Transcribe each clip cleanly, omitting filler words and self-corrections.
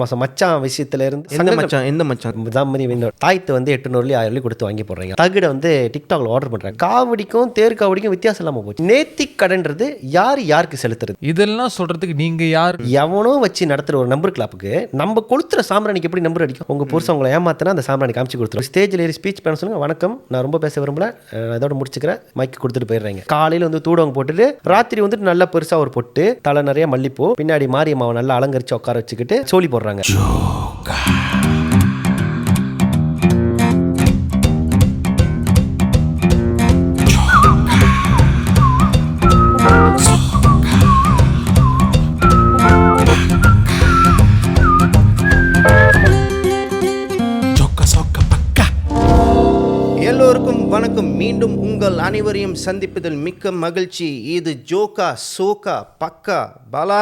மாசம் மச்சான் விஷயத்துல இருந்து எந்த மச்சான் தாய்த்து வந்து 800 கொடுத்து வாங்கி போடுறீங்க. தகுட வந்து டிக்டாக்ல ஆர்டர் பண்றாங்க. காவடிக்கும் தேர் காவடிக்கும் வித்தியாசம் இல்லாம போச்சு. நேர்த்திக் கடன்றது யாருக்கு செலுத்துறது? இதெல்லாம் சொல்றதுக்கு நீங்க யார்? எவனோ வச்சு நடத்துற ஒரு நம்பர் கிளப்புக்கு நம்ம கொளுத்துற சாம்பிராணிக்கு எப்படி நம்பர் அடிக்கும்? உங்க புருஷன் உங்களை ஏமாத்தினா அந்த சாம்பிராணி காமிச்சு கொடுத்துரும். ஸ்டேஜ்ல ஏறி ஸ்பீச் பண்ண சொல்லுங்க, வணக்கம் நான் ரொம்ப பேச விரும்பல, இதோட முடிச்சுக்கிறேன், மைக்கு கொடுத்துட்டு போயிடுறாங்க. காலையில வந்து தூடவங்க போட்டுட்டு ராத்திரி வந்துட்டு நல்லா பெருசா ஒரு பொட்டு, தலை நிறைய மல்லிப்பூ, பின்னாடி மாரியம்மாவை நல்லா அலங்கரிச்சு உட்கார வச்சுக்கிட்டு சோலி போடுறாங்க. எல்லோருக்கும் வணக்கம். மீண்டும் உங்கள் அனைவரையும் சந்திப்பதில் மிக்க மகிழ்ச்சி. இது ஜோக்கா சோக்கா பக்கா. பாலா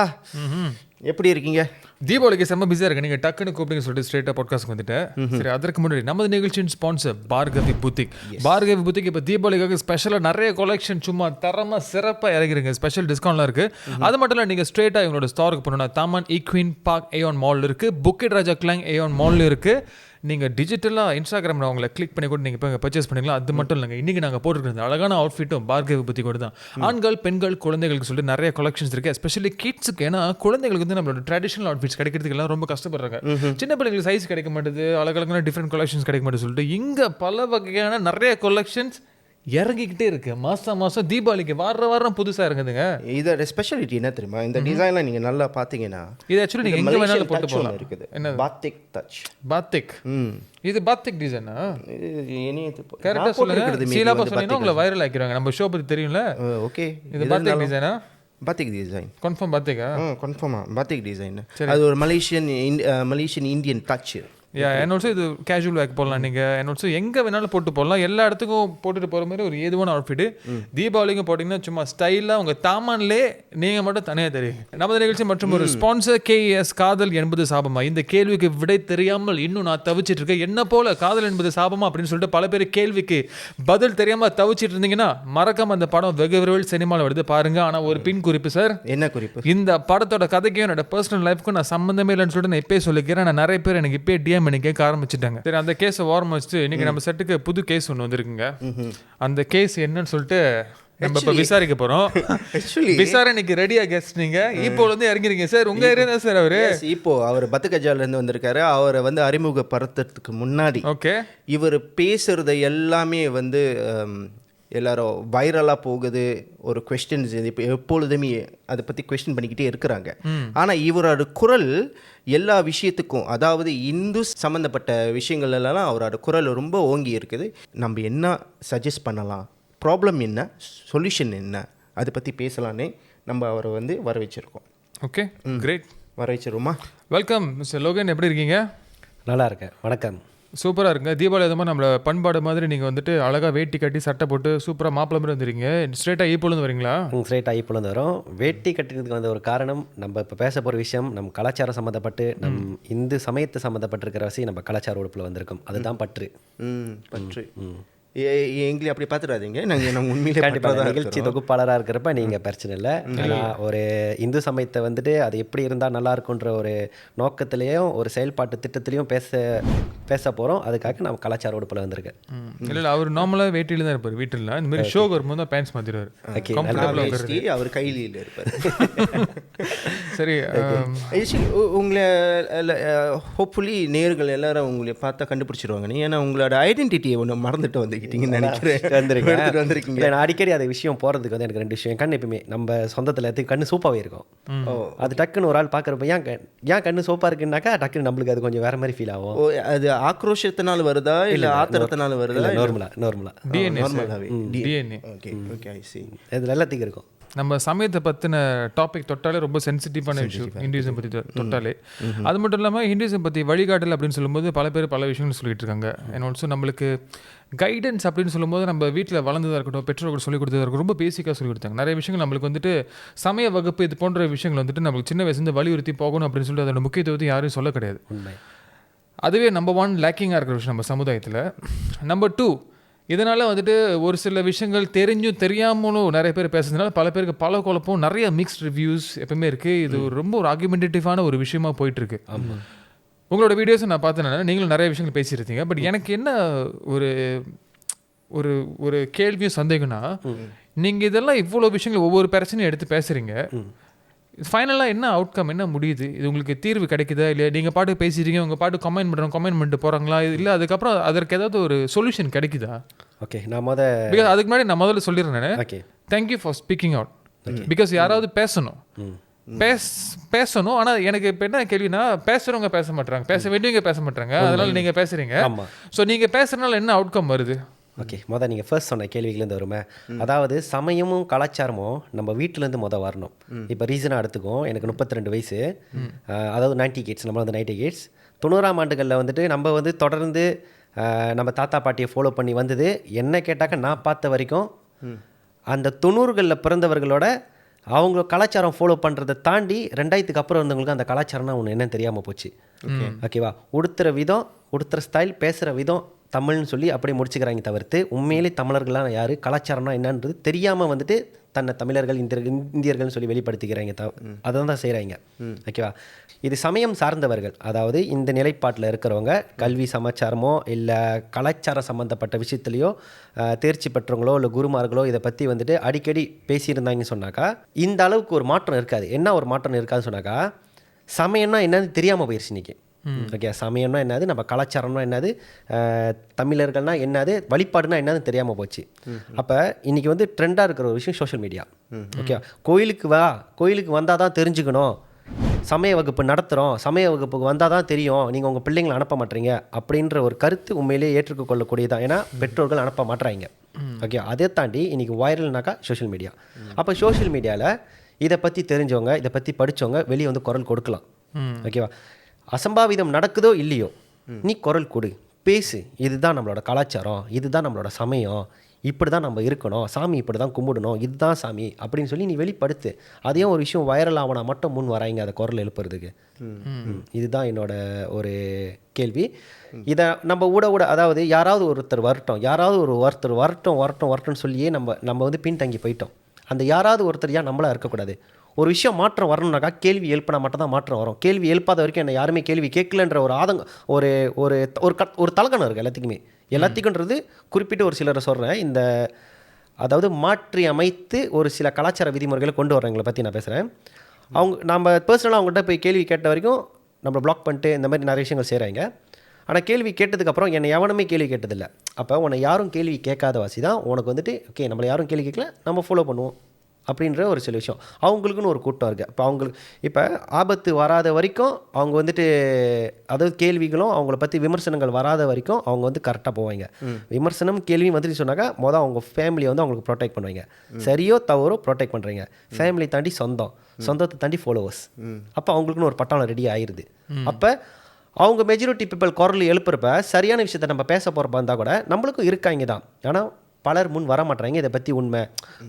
எப்படி இருக்கீங்க? தீபாவளிக்கு செம்ம பிஸியாக இருக்கு. நீங்கள் டக்குன்னு கூப்பிடுங்க சொல்லிட்டு ஸ்ட்ரெயிட்டாக பாட்காஸ்ட் வந்துட்டு. சரி, அதற்கு முன்னாடி நமது நிகழ்ச்சியின் ஸ்பான்சர் பார்கவி புத்திக். பார்கவி புத்திக் இப்போ தீபாவளிக்காக ஸ்பெஷலாக நிறைய கொலெக்ஷன் சும்மா தரமாக சிறப்பாக இறங்கிருங்க. ஸ்பெஷல் டிஸ்கவுண்ட்லாம் இருக்குது. அது மட்டும் இல்லை, நீங்கள் ஸ்ட்ரெயிட்டாக இவங்களோட ஸ்டோருக்கு போனோம்னா தாமன் ஈக்வின் பார்க் ஏஆன் மால் இருக்குது, புக்கிட் ராஜா கிளாங் ஏஆன் மால் இருக்குது. நீங்கள் டிஜிட்டலாக இன்ஸ்டாகிராமில் அவங்களை கிளிக் பண்ணி கூட நீங்கள் இப்போ பர்ச்சேஸ் பண்ணிக்கலாம். அது மட்டும் இல்லைங்க, இன்றைக்கி நாங்கள் போட்டுருக்கிறது அழகான அவுட்ஃபிட்டும் பார்கவி புத்தி கூட தான். ஆண்கள் பெண்கள் குழந்தைகளுக்கு சொல்லிட்டு நிறைய கலெக்ஷன்ஸ் இருக்குது. எஸ்பெஷலி கிட்ஸுக்கு. ஏன்னா குழந்தைகளுக்கு வந்து நம்மளோட ட்ரெடிஷனல் அவுட்ஃபிட்ஸ் கிடைக்கிறதுக்கு எல்லாம் ரொம்ப கஷ்டப்படுறாங்க. சின்ன பிள்ளைங்களுக்கு சைஸ் கிடைக்க மாட்டேது, அழகழகான டிஃப்ரெண்ட் கலெக்ஷன்ஸ் கிடைக்க மாட்டேது சொல்லிட்டு இங்கே பல வகையான நிறைய கலெக்ஷன்ஸ் இறங்கிக்கிட்டே இருக்கு. மாதம் தீபாவளிக்கு வாரம் புதுசாக இறங்குதுங்க. இதோட ஸ்பெஷாலிட்டி என்ன தெரியுமா? இந்த டிசைன்லாம் நீங்கள் நல்லா பார்த்தீங்கன்னா இது ஆக்சுவலி நீங்கள் எங்கே வேணாலும் போட்டு போகலாம். இருக்குது என்ன பாத்திக் டச். பாத்திக் இது பாத்திக் டிசைனா? கரெக்டாக சொல்லுங்க. சீலாப்பா சொன்னீங்கன்னா உங்களை வைரல் ஆக்கிடுவாங்க. நம்ம ஷோ பற்றி தெரியும்ல. ஓகே, இது பாத்திக் டிசைனா? பாத்திக் டிசைன் கன்ஃபார்ம் பாத்திக்கா? கன்ஃபார்மா பாத்திக் டிசைன். அது ஒரு Malaysian Indian touch. And also இது கேஷுவல் வேக் போடலாம். நீங்கள் அண்ட் ஆல்சோ எங்கே வேணாலும் போட்டு போடலாம். எல்லா இடத்துக்கும் போட்டுட்டு போகிற மாதிரி ஒரு ஏதுவான அவுட்ஃபிட். தீபாவளிக்கும் போட்டிங்கன்னா சும்மா ஸ்டைலாக உங்கள் தாமான்லே நீங்கள் மட்டும் தனியாக தெரியும். நமது நிகழ்ச்சி மற்றும் ஒரு ஸ்பான்சர் KES. காதல் என்பது சாபமா? இந்த கேள்விக்கு விடை தெரியாமல் இன்னும் நான் தவிச்சிட்டு இருக்கேன். என்ன போல காதல் என்பது சாபமா அப்படின்னு சொல்லிட்டு பல பேர் கேள்விக்கு பதில் தெரியாமல் தவிச்சிட்டு இருந்தீங்கன்னா மறக்காம அந்த படம் வெகு விரைவில் சினிமாவில் வருது பாருங்க. ஆனால் ஒரு பின் குறிப்பு சார். என்ன குறிப்பு? இந்த படத்தோட கதைக்கும் என்னோட பர்சனல் லைஃப்க்கும் நான் சம்மந்தமே இல்லைன்னு சொல்லிட்டு நான் இப்பயே சொல்லிக்கிறேன். நான் நிறைய பேர் எனக்கு இப்பயே டிஎம் கேட்க ஆரம்பிச்சுட்டாங்க. சரி, அந்த கேஸை ஓரமா வச்சுட்டு இன்னைக்கு நம்ம செட்டுக்கு புது கேஸ் ஒன்று வந்திருக்குங்க. அந்த கேஸ் என்னன்னு சொல்லிட்டு நம்ம இப்ப விசாரிக்க போறோம். விசாரணைக்கு ரெடியா கெஸ்ட் நீங்க இப்போ வந்து இறங்கிறீங்க சார். உங்க ஏரியா தான் சார் அவரு. இப்போ அவர் பத்துக்கஜால இருந்து வந்திருக்காரு. அவரை வந்து அறிமுகப்படுத்துறதுக்கு முன்னாடி ஓகே, இவர் பேசுறத எல்லாமே வந்து எல்லாரும் வைரலாக போகுது. ஒரு கொஸ்டின்ஸ் இப்போ எப்பொழுதுமே அதை பற்றி கொஸ்டின் பண்ணிக்கிட்டே இருக்கிறாங்க. ஆனால் இவரோட குரல் எல்லா விஷயத்துக்கும், அதாவது இந்து சம்மந்தப்பட்ட விஷயங்கள் எல்லாம் அவரோட குரல் ரொம்ப ஓங்கி இருக்குது. நம்ம என்ன சஜஸ்ட் பண்ணலாம், ப்ராப்ளம் என்ன, சொல்யூஷன் என்ன, அதை பற்றி பேசலான்னு நம்ம அவரை வந்து வர வச்சுருக்கோம். Okay, great. வர வச்சிருவோமா? Welcome mister Logan. எப்படி இருக்கீங்க? நல்லா இருக்கேன். வணக்கம். சூப்பராக இருக்குங்க. தீபாவளி அதுமா நம்மளை பண்பாடு மாதிரி நீங்கள் வந்துட்டு அழகாக வேட்டி கட்டி சட்டை போட்டு சூப்பராக மாப்பிள மாதிரி வந்துருக்கீங்க. ஸ்ட்ரெயிட்டாக ஈப்போலேருந்து வரீங்களா? ஸ்ட்ரெயிட்டாக ஈப்போலேருந்து வரும். வேட்டி கட்டுறதுக்கு வந்த ஒரு காரணம், நம்ம இப்போ பேச போகிற விஷயம் நம்ம கலாச்சாரம் சம்மந்தப்பட்டு, இந்து சமயத்தை சம்மந்தப்பட்டிருக்கிற விஷயம் நம்ம கலாச்சார உறுப்பில் வந்திருக்கோம். அதுதான் பற்று. பற்று எங்களை அப்படி பார்த்துடாதீங்க. நாங்கள் உண்மையிலே கண்டிப்பாக நிகழ்ச்சி தொகுப்பாளராக இருக்கிறப்ப நீங்கள் பிரச்சனை இல்லை. ஆனால் ஒரு இந்து சமயத்தை வந்துட்டு அது எப்படி இருந்தால் நல்லா இருக்குன்ற ஒரு நோக்கத்திலையும் ஒரு செயல்பாட்டு திட்டத்திலையும் பேச போகிறோம். அதுக்காக நான் கலாச்சார உறுப்பில் வந்திருக்கேன். இல்லை, அவர் நார்மலாக வேட்டியில் தான் இருப்பார். வீட்டில் இந்த மாதிரி ஷோ வரும்போது தான் பேண்ட்ஸ் மாற்றிடுவார். அவர் கையில் இருப்பார். சரி, உங்களை ஹோப்ஃபுல்லி நேயர்கள் எல்லாரும் உங்களை பார்த்தா கண்டுபிடிச்சிருவாங்க. ஏன்னா உங்களோட ஐடென்டிட்டியை ஒன்று மறந்துட்டு வந்து அடிக்கடி அது விஷயம் போறதுக்கு வந்து எனக்கு 2 விஷயம். கண்ணு எப்பவுமே நம்ம சொந்தத்துல கண்ணு சூப்பாவே இருக்கும். அது டக்குன்னு ஒரு ஆள் பாக்குறப்ப ஏன் கண்ணு சோப்பா இருக்குன்னாக்கா டக்குன்னு நம்மளுக்கு அது கொஞ்சம் வேற மாதிரி ஃபீல் ஆகும். அது ஆக்ரோஷத்தினால வருதா இல்ல ஆத்திரத்தினால வருதா? நார்மலா டிஎன்ஏ. ஓகே ஓகே, ஐ சீ. இது எல்லாத்துக்கும் இருக்கும். நம்ம சமயத்தை பற்றின டாபிக் தொட்டாலே ரொம்ப சென்சிட்டிவான விஷயம். ஹிந்துயிசம் பற்றி தொட்டாலே. அது மட்டும் இல்லாமல் ஹிந்துயிசம் பற்றி வழிகாட்டல் அப்படின்னு சொல்லும்போது பல பேர் பல விஷயங்கள் சொல்லிட்டு இருக்காங்க. அண்ட் ஆல்சோ நம்மளுக்கு கைடன்ஸ் அப்படின்னு சொல்லும்போது நம்ம வீட்டில் வளர்ந்ததாக இருக்கட்டும், பெற்றோர்கள் சொல்லிக் கொடுத்ததாக இருக்கட்டும், ரொம்ப பேசிக்காக சொல்லிக் கொடுத்தாங்க. நிறைய விஷயங்கள் நம்மளுக்கு வந்துட்டு சமய வகுப்பு இது போன்ற விஷயங்கள் வந்துட்டு நம்மளுக்கு சின்ன வயசுலேருந்து வலியுறுத்தி போகணும் அப்படின்னு சொல்லிட்டு அதோட முக்கியத்துவத்தை யாரும் சொல்ல கிடையாது. அதுவே நம்பர் 1 லேக்கிங்காக இருக்கிற விஷயம் நம்ம சமுதாயத்தில். நம்பர் 2, இதனால் வந்துட்டு ஒரு சில விஷயங்கள் தெரிஞ்சும் தெரியாமலும் நிறைய பேர் பேசுறதுனால பல பேருக்கு பல குழப்பம், நிறைய மிக்ஸ்ட் ரிவ்யூஸ் எப்பவுமே இருக்குது. இது ரொம்ப ஒரு ஆர்குமெண்டேட்டிவான ஒரு விஷயமா போயிட்டுருக்கு. உங்களோட வீடியோஸை நான் பார்த்தேன், நீங்களும் நிறைய விஷயங்கள் பேசியிருந்தீங்க. பட் எனக்கு என்ன ஒரு ஒரு ஒரு கேள்வியும் சந்தேகம்னா, நீங்கள் இதெல்லாம் இவ்வளோ விஷயங்கள் ஒவ்வொரு பிரச்சனையும் எடுத்து பேசுகிறீங்க, ஃபைனலாக என்ன அவுட்கம், என்ன முடியுது? இது உங்களுக்கு தீர்வு கிடைக்குதா இல்லையா? நீங்கள் பாட்டு பேசிடுறீங்க, உங்கள் பாட்டு கமெண்ட் பண்ணிட்டு போகிறாங்களா இல்லை அதுக்கப்புறம் அதற்கு ஏதாவது ஒரு சொல்யூஷன் கிடைக்குதா? ஓகே, நான் பிகாஸ் அதுக்கு முன்னாடி நான் முதல்ல சொல்லிடுறேன், okay thank you for speaking out. Because யாராவது பேசணும், பேசணும். ஆனால் எனக்கு இப்போ என்ன கேள்வினா, பேசுகிறவங்க பேச மாட்டாங்க, பேச வேண்டியவங்க பேச மாட்டாங்க, அதனால நீங்கள் பேசுகிறீங்க. ஸோ நீங்கள் பேசுகிறனால என்ன அவுட்கம் வருது? ஓகே, நீங்கள் ஃபர்ஸ்ட் சொன்ன கேள்விகள்லேருந்து வருமே, அதாவது சமயமும் கலாச்சாரமும் நம்ம வீட்டிலேருந்து வரணும். இப்போ ரீசனாக எடுத்துக்கும், எனக்கு 32 வயசு, அதாவது 90 கிட்ஸ், நம்ம வந்து 90 கிட்ஸ். 90ஆம் ஆண்டுகளில் வந்துட்டு நம்ம வந்து தொடர்ந்து நம்ம தாத்தா பாட்டியை ஃபாலோ பண்ணி வந்தது. என்ன கேட்டாக்க நான் பார்த்த வரைக்கும் அந்த 90களில் பிறந்தவர்களோட அவங்க கலாச்சாரம் ஃபாலோ பண்ணுறதை தாண்டி 2000க்கு அப்புறம் இருந்தவங்களுக்கு அந்த கலாச்சாரம்னா ஒன்று என்னன்னு தெரியாமல் போச்சு. ஓகேவா, உடுத்துகிற விதம், உடுத்துகிற ஸ்டைல், பேசுகிற விதம் தமிழ்னு சொல்லி அப்படியே முடிச்சுக்கிறாங்க தவிர்த்து உண்மையிலே தமிழர்கள்லாம் யார், கலாச்சாரம்னா என்னன்றது தெரியாமல் வந்துட்டு தன்னை தமிழர்கள் இந்தியர்கள்னு சொல்லி வெளிப்படுத்திக்கிறாங்க. அதை தான் செய்கிறாங்க. ஓகேவா, இது சமயம் சார்ந்தவர்கள், அதாவது இந்த நிலைப்பாட்டில் இருக்கிறவங்க கல்வி சமாச்சாரமோ இல்லை கலாச்சாரம் சம்மந்தப்பட்ட விஷயத்துலையோ தேர்ச்சி பெற்றவங்களோ இல்லை குருமார்களோ இதை பற்றி வந்துட்டு அடிக்கடி பேசியிருந்தாங்கன்னு சொன்னாக்கா இந்த அளவுக்கு ஒரு மாற்றம் இருக்காது. என்ன ஒரு மாற்றம் இருக்காதுன்னு சொன்னாக்கா, சமயம்னா என்னன்னு தெரியாமல் போயிடுச்சு இன்றைக்கி. ஓகே, சமயம்னா என்னது, நம்ம கலாச்சாரம்னா என்னது, தமிழர்கள்னா என்னது, வழிபாடுனா என்னதுன்னு தெரியாமல் போச்சு. அப்போ இன்றைக்கி வந்து ட்ரெண்டாக இருக்கிற ஒரு விஷயம் சோஷியல் மீடியா. ஓகே, கோயிலுக்கு வந்தால் தான் தெரிஞ்சுக்கணும், சமய வகுப்பு நடத்துகிறோம், சமய வகுப்புக்கு வந்தால் தான் தெரியும், நீங்கள் உங்கள் பிள்ளைங்களை அனுப்ப மாட்டீங்க அப்படின்ற ஒரு கருத்து உண்மையிலேயே ஏற்றுக்கொள்ளக்கூடியதான். ஏன்னா பெற்றோர்கள் அனுப்ப மாட்டுறாங்க. ஓகே, அதை தாண்டி இன்றைக்கி வைரல்னாக்கா சோஷியல் மீடியா. அப்போ சோஷியல் மீடியாவில் இதை பற்றி தெரிஞ்சவங்க, இதை பற்றி படித்தவங்க வெளியே வந்து குரல் கொடுக்கலாம். ஓகேவா, அசம்பாவிதம் நடக்குதோ இல்லையோ நீ குரல் கொடு, பேசு, இதுதான் நம்மளோட கலாச்சாரம், இதுதான் நம்மளோட சமயம், இப்படி தான் நம்ம இருக்கணும், சாமி இப்படி தான் கும்பிடணும், இதுதான் சாமி அப்படின்னு சொல்லி நீ வெளிப்படுத்து. அதையும் ஒரு விஷயம் வைரல் ஆகனா மட்டும் முன் வராங்க அதை குரல் எழுப்புறதுக்கு. இதுதான் என்னோட ஒரு கேள்வி. இதை நம்ம ஊட அதாவது யாராவது ஒருத்தர் வரட்டும்னு சொல்லியே நம்ம வந்து பின்தங்கி போயிட்டோம். அந்த யாராவது ஒருத்தர் ஏன் நம்மளா இருக்கக்கூடாது? ஒரு விஷயம் மாற்றம் வரணும்னாக்கா கேள்வி எழுப்பினா மட்டும் தான் மாற்றம் வரும். கேள்வி எழுப்பாத வரைக்கும் என்ன யாருமே கேள்வி கேட்கலன்ற ஒரு ஒரு ஒரு ஒரு தலகணம் இருக்குது எல்லாத்துக்குன்றது குறிப்பிட்டு ஒரு சிலரை சொல்கிறேன். இந்த அதாவது மாற்றி அமைத்து ஒரு சில கலாச்சார விதிமுறைகளை கொண்டு வர்றவங்களை பற்றி நான் பேசுகிறேன். நம்ம பர்சனலாக அவங்கள்ட்ட போய் கேள்வி கேட்ட வரைக்கும் நம்மளை பிளாக் பண்ணிட்டு இந்த மாதிரி நிறைய விஷயங்கள் செய்கிறாங்க. ஆனால் கேள்வி கேட்டதுக்கப்புறம் என்னை எவனுமே கேள்வி கேட்டதில்லை. அப்போ உன்னை யாரும் கேள்வி கேட்காத வாசி தான் உனக்கு வந்துட்டு ஓகே நம்மளை யாரும் கேள்வி கேட்கல, நம்ம ஃபாலோ பண்ணுவோம் அப்படின்ற ஒரு சில விஷயம். அவங்களுக்குன்னு ஒரு கூட்டம் இருக்குது. இப்போ ஆபத்து வராத வரைக்கும் அவங்க வந்துட்டு, அதாவது கேள்விகளும் அவங்கள பற்றி விமர்சனங்கள் வராத வரைக்கும் அவங்க வந்து கரெக்டாக போவாங்க. விமர்சனம் கேள்வியும் வந்துட்டு சொன்னாக்கா மொதல் அவங்க ஃபேமிலியை வந்து அவங்களுக்கு ப்ரொடெக்ட் பண்ணுவாங்க. சரியோ தவறோ ப்ரொடெக்ட் பண்ணுறீங்க. ஃபேமிலி தாண்டி சொந்தத்தை தாண்டி ஃபாலோவர்ஸ். அப்போ அவங்களுக்குன்னு ஒரு பட்டாளம் ரெடி ஆயிடுது. அப்போ அவங்க மெஜாரிட்டி பீப்பிள் குரல் எழுப்புறப்ப சரியான விஷயத்தை நம்ம பேச போகிறப்ப இருந்தால் கூட நம்மளுக்கும் இருக்காங்க தான். ஆனால் பலர் முன் வர மாட்டாங்க. இதை பற்றி உண்மை